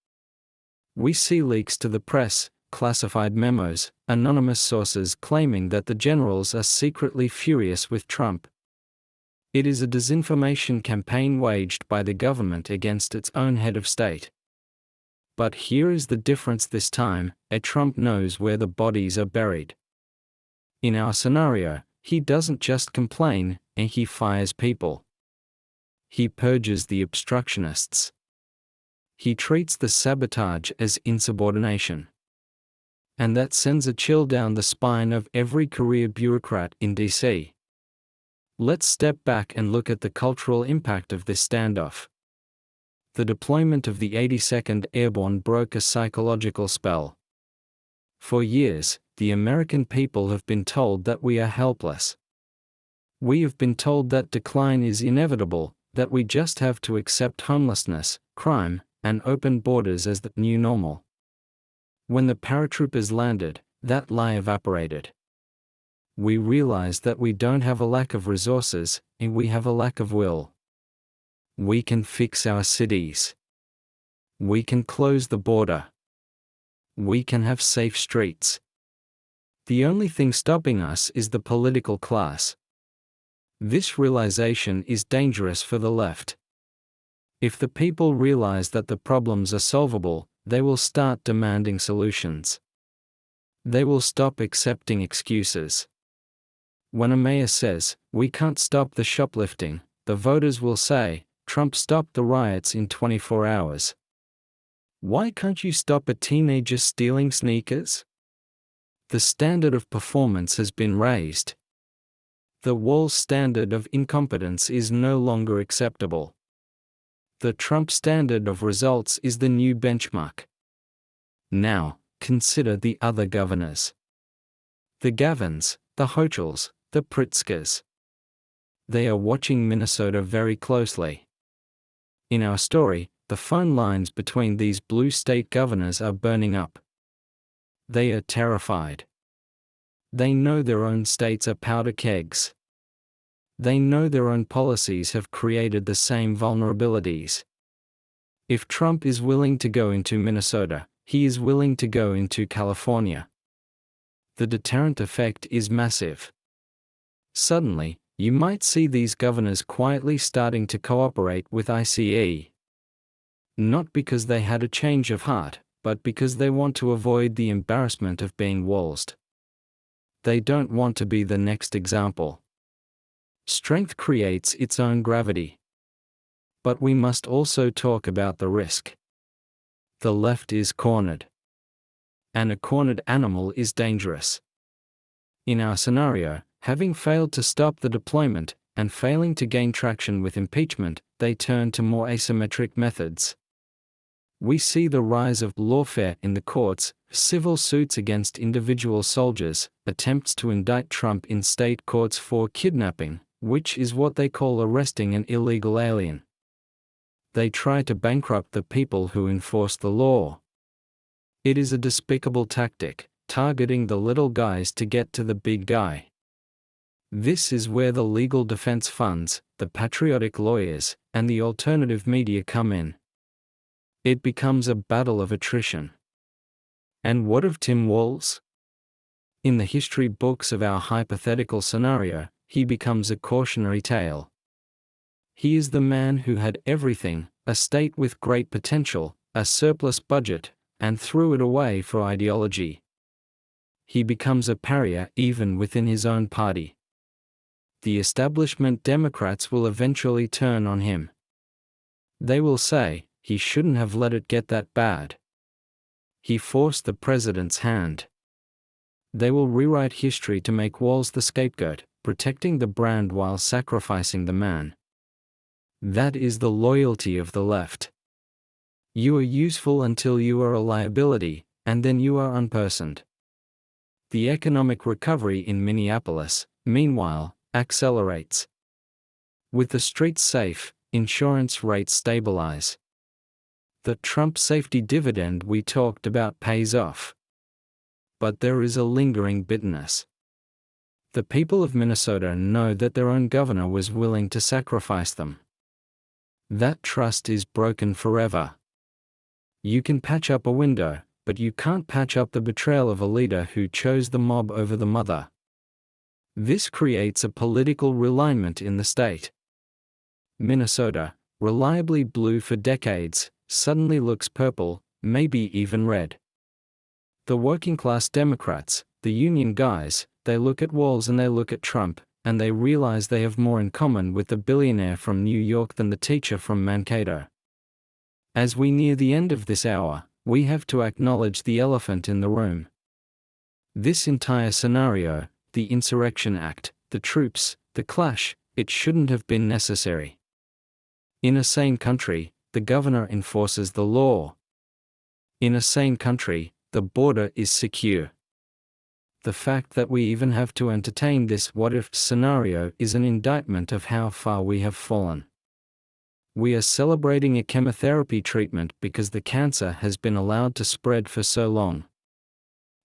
We see leaks to the press, classified memos, anonymous sources claiming that the generals are secretly furious with Trump. It is a disinformation campaign waged by the government against its own head of state. But here is the difference this time, Trump knows where the bodies are buried. In our scenario, he doesn't just complain, he fires people. He purges the obstructionists. He treats the sabotage as insubordination. And that sends a chill down the spine of every career bureaucrat in DC. Let's step back and look at the cultural impact of this standoff. The deployment of the 82nd Airborne broke a psychological spell. For years, the American people have been told that we are helpless. We have been told that decline is inevitable, that we just have to accept homelessness, crime, and open borders as the new normal. When the paratroopers landed, that lie evaporated. We realized that we don't have a lack of resources, and we have a lack of will. We can fix our cities. We can close the border. We can have safe streets. The only thing stopping us is the political class. This realization is dangerous for the left. If the people realize that the problems are solvable, they will start demanding solutions. They will stop accepting excuses. When a mayor says, "We can't stop the shoplifting," the voters will say, "Trump stopped the riots in 24 hours. Why can't you stop a teenager stealing sneakers?" The standard of performance has been raised. The Walz standard of incompetence is no longer acceptable. The Trump standard of results is the new benchmark. Now, consider the other governors. The Gavins, the Hochuls, the Pritzkers. They are watching Minnesota very closely. In our story, the phone lines between these blue state governors are burning up. They are terrified. They know their own states are powder kegs. They know their own policies have created the same vulnerabilities. If Trump is willing to go into Minnesota, he is willing to go into California. The deterrent effect is massive. Suddenly, you might see these governors quietly starting to cooperate with ICE. Not because they had a change of heart, but because they want to avoid the embarrassment of being waltzed. They don't want to be the next example. Strength creates its own gravity. But we must also talk about the risk. The left is cornered. And a cornered animal is dangerous. In our scenario, having failed to stop the deployment, and failing to gain traction with impeachment, they turn to more asymmetric methods. We see the rise of lawfare in the courts, civil suits against individual soldiers, attempts to indict Trump in state courts for kidnapping, which is what they call arresting an illegal alien. They try to bankrupt the people who enforce the law. It is a despicable tactic, targeting the little guys to get to the big guy. This is where the legal defense funds, the patriotic lawyers, and the alternative media come in. It becomes a battle of attrition. And what of Tim Walz? In the history books of our hypothetical scenario, he becomes a cautionary tale. He is the man who had everything, a state with great potential, a surplus budget, and threw it away for ideology. He becomes a pariah even within his own party. The establishment Democrats will eventually turn on him. They will say, he shouldn't have let it get that bad. He forced the president's hand. They will rewrite history to make Walz the scapegoat, protecting the brand while sacrificing the man. That is the loyalty of the left. You are useful until you are a liability, and then you are unpersoned. The economic recovery in Minneapolis, meanwhile, accelerates. With the streets safe, insurance rates stabilize. The Trump safety dividend we talked about pays off. But there is a lingering bitterness. The people of Minnesota know that their own governor was willing to sacrifice them. That trust is broken forever. You can patch up a window, but you can't patch up the betrayal of a leader who chose the mob over the mother. This creates a political realignment in the state. Minnesota, reliably blue for decades, suddenly looks purple, maybe even red. The working-class Democrats, the union guys, they look at Walz and they look at Trump, and they realize they have more in common with the billionaire from New York than the teacher from Mankato. As we near the end of this hour, we have to acknowledge the elephant in the room. This entire scenario, the Insurrection Act, the troops, the clash, it shouldn't have been necessary. In a sane country, the governor enforces the law. In a sane country, the border is secure. The fact that we even have to entertain this what-if scenario is an indictment of how far we have fallen. We are celebrating a chemotherapy treatment because the cancer has been allowed to spread for so long.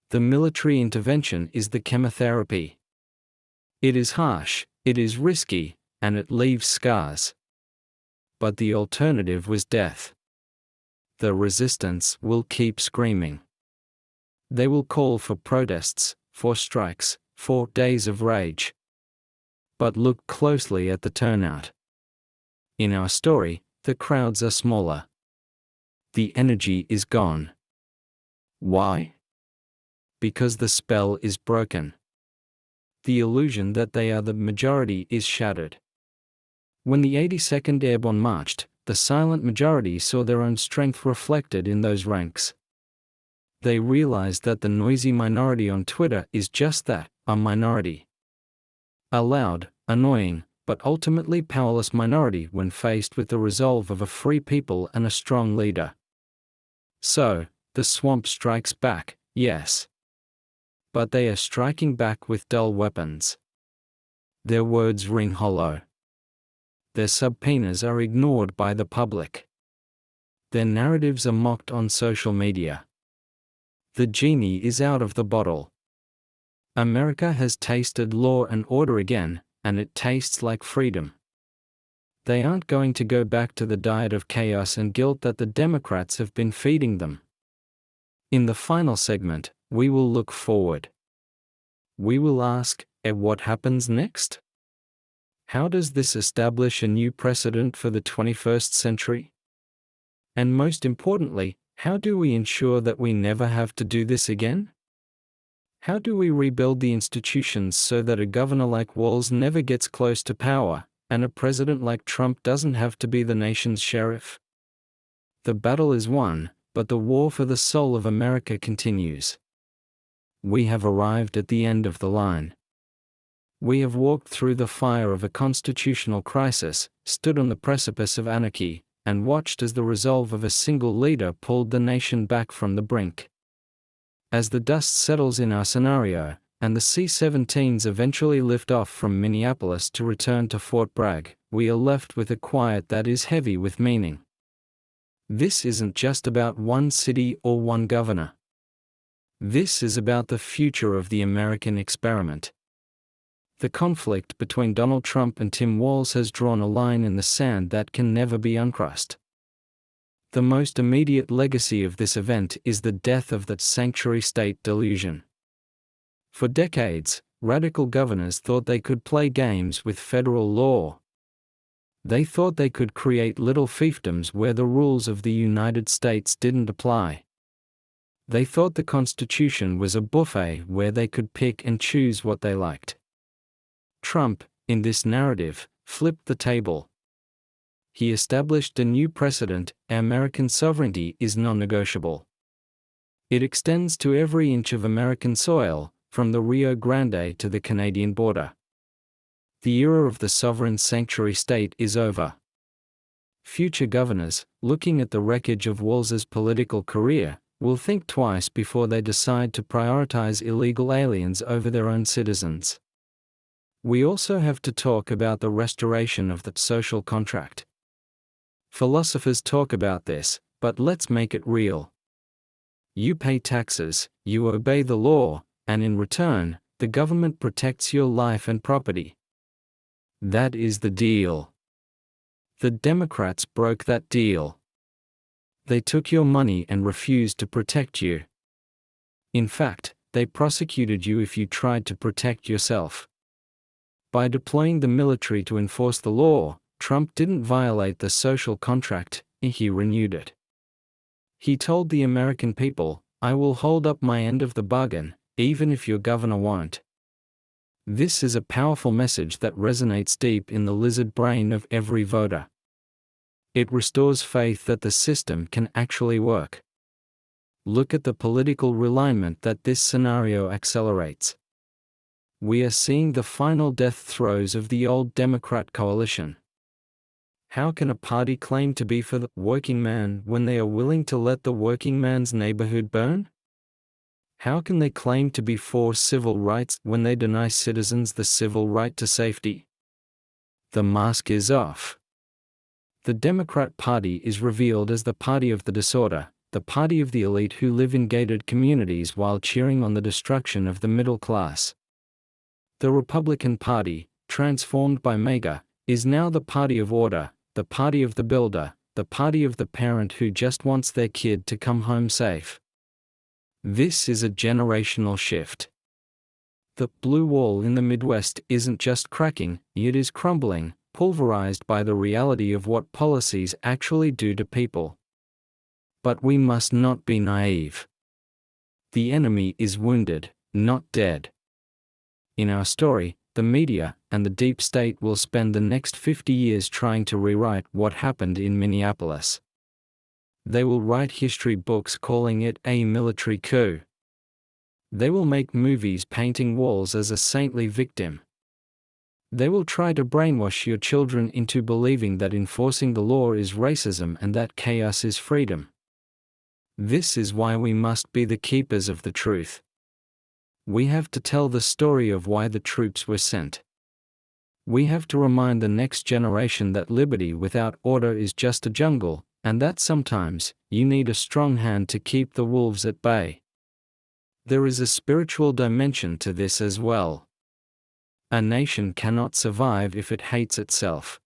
The military intervention is the chemotherapy. It is harsh, it is risky, and it leaves scars. But the alternative was death. The resistance will keep screaming. They will call for protests, for strikes, for days of rage. But look closely at the turnout. In our story, the crowds are smaller. The energy is gone. Why? Because the spell is broken. The illusion that they are the majority is shattered. When the 82nd Airborne marched, the silent majority saw their own strength reflected in those ranks. They realized that the noisy minority on Twitter is just that, a minority. A loud, annoying, but ultimately powerless minority when faced with the resolve of a free people and a strong leader. So, the swamp strikes back, yes. But they are striking back with dull weapons. Their words ring hollow. Their subpoenas are ignored by the public. Their narratives are mocked on social media. The genie is out of the bottle. America has tasted law and order again, and it tastes like freedom. They aren't going to go back to the diet of chaos and guilt that the Democrats have been feeding them. In the final segment, we will look forward. We will ask, what happens next? How does this establish a new precedent for the 21st century? And most importantly, how do we ensure that we never have to do this again? How do we rebuild the institutions so that a governor like Walz never gets close to power, and a president like Trump doesn't have to be the nation's sheriff? The battle is won, but the war for the soul of America continues. We have arrived at the end of the line. We have walked through the fire of a constitutional crisis, stood on the precipice of anarchy, and watched as the resolve of a single leader pulled the nation back from the brink. As the dust settles in our scenario, and the C-17s eventually lift off from Minneapolis to return to Fort Bragg, we are left with a quiet that is heavy with meaning. This isn't just about one city or one governor. This is about the future of the American experiment. The conflict between Donald Trump and Tim Walz has drawn a line in the sand that can never be uncrossed. The most immediate legacy of this event is the death of that sanctuary state delusion. For decades, radical governors thought they could play games with federal law. They thought they could create little fiefdoms where the rules of the United States didn't apply. They thought the Constitution was a buffet where they could pick and choose what they liked. Trump, in this narrative, flipped the table. He established a new precedent: American sovereignty is non-negotiable. It extends to every inch of American soil, from the Rio Grande to the Canadian border. The era of the sovereign sanctuary state is over. Future governors, looking at the wreckage of Walz's political career, will think twice before they decide to prioritize illegal aliens over their own citizens. We also have to talk about the restoration of the social contract. Philosophers talk about this, but let's make it real. You pay taxes, you obey the law, and in return, the government protects your life and property. That is the deal. The Democrats broke that deal. They took your money and refused to protect you. In fact, they prosecuted you if you tried to protect yourself. By deploying the military to enforce the law, Trump didn't violate the social contract, he renewed it. He told the American people, "I will hold up my end of the bargain, even if your governor won't." This is a powerful message that resonates deep in the lizard brain of every voter. It restores faith that the system can actually work. Look at the political realignment that this scenario accelerates. We are seeing the final death throes of the old Democrat coalition. How can a party claim to be for the working man when they are willing to let the working man's neighborhood burn? How can they claim to be for civil rights when they deny citizens the civil right to safety? The mask is off. The Democrat Party is revealed as the party of the disorder, the party of the elite who live in gated communities while cheering on the destruction of the middle class. The Republican Party, transformed by MAGA, is now the party of order, the party of the builder, the party of the parent who just wants their kid to come home safe. This is a generational shift. The blue wall in the Midwest isn't just cracking, it is crumbling, pulverized by the reality of what policies actually do to people. But we must not be naive. The enemy is wounded, not dead. In our story, the media and the deep state will spend the next 50 years trying to rewrite what happened in Minneapolis. They will write history books calling it a military coup. They will make movies painting Walz as a saintly victim. They will try to brainwash your children into believing that enforcing the law is racism and that chaos is freedom. This is why we must be the keepers of the truth. We have to tell the story of why the troops were sent. We have to remind the next generation that liberty without order is just a jungle, and that sometimes, you need a strong hand to keep the wolves at bay. There is a spiritual dimension to this as well. A nation cannot survive if it hates itself.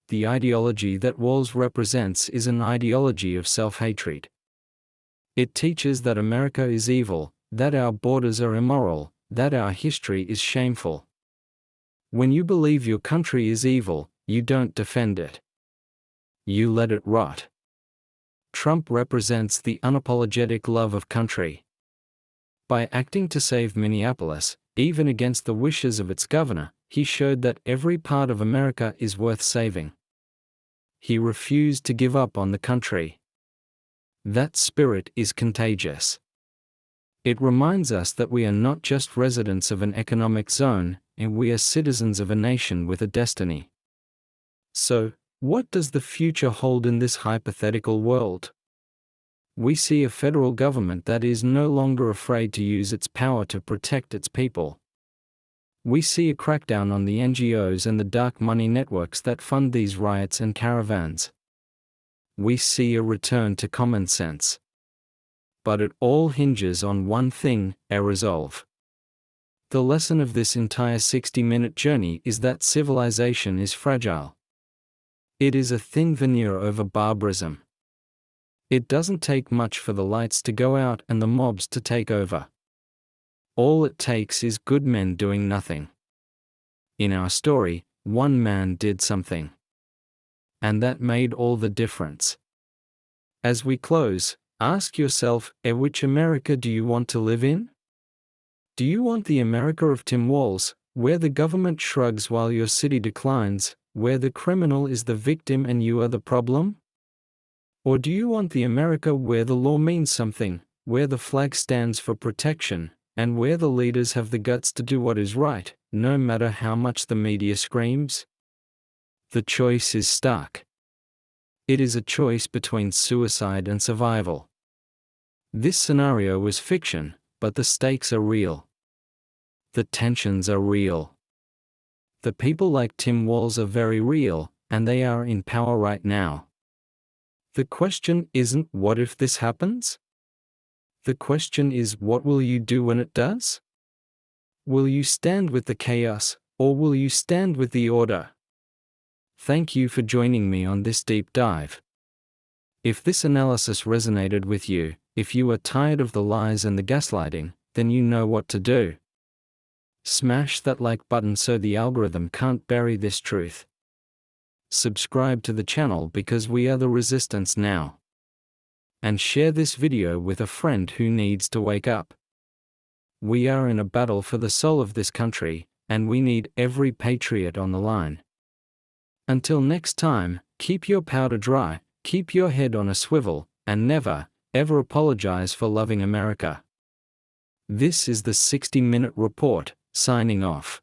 The ideology that Walz represents is an ideology of self-hatred. It teaches that America is evil, that our borders are immoral, that our history is shameful. When you believe your country is evil, you don't defend it. You let it rot. Trump represents the unapologetic love of country. By acting to save Minneapolis, even against the wishes of its governor, he showed that every part of America is worth saving. He refused to give up on the country. That spirit is contagious. It reminds us that we are not just residents of an economic zone, and we are citizens of a nation with a destiny. So, what does the future hold in this hypothetical world? We see a federal government that is no longer afraid to use its power to protect its people. We see a crackdown on the NGOs and the dark money networks that fund these riots and caravans. We see a return to common sense. But it all hinges on one thing: our resolve. The lesson of this entire 60-minute journey is that civilization is fragile. It is a thin veneer over barbarism. It doesn't take much for the lights to go out and the mobs to take over. All it takes is good men doing nothing. In our story, one man did something. and that made all the difference. As we close, ask yourself, which America do you want to live in? Do you want the America of Tim Walz, where the government shrugs while your city declines, where the criminal is the victim and you are the problem? Or do you want the America where the law means something, where the flag stands for protection, and where the leaders have the guts to do what is right, no matter how much the media screams? The choice is stark. It is a choice between suicide and survival. This scenario is fiction, but the stakes are real. The tensions are real. The people like Tim Walz are very real, and they are in power right now. The question isn't what if this happens? The question is what will you do when it does? Will you stand with the chaos, or will you stand with the order? Thank you for joining me on this deep dive. If this analysis resonated with you, if you are tired of the lies and the gaslighting, then you know what to do. Smash that like button so the algorithm can't bury this truth. Subscribe to the channel because we are the resistance now. And share this video with a friend who needs to wake up. We are in a battle for the soul of this country, and we need every patriot on the line. Until next time, keep your powder dry, keep your head on a swivel, and never, ever apologize for loving America. This is the 60-Minute Report, signing off.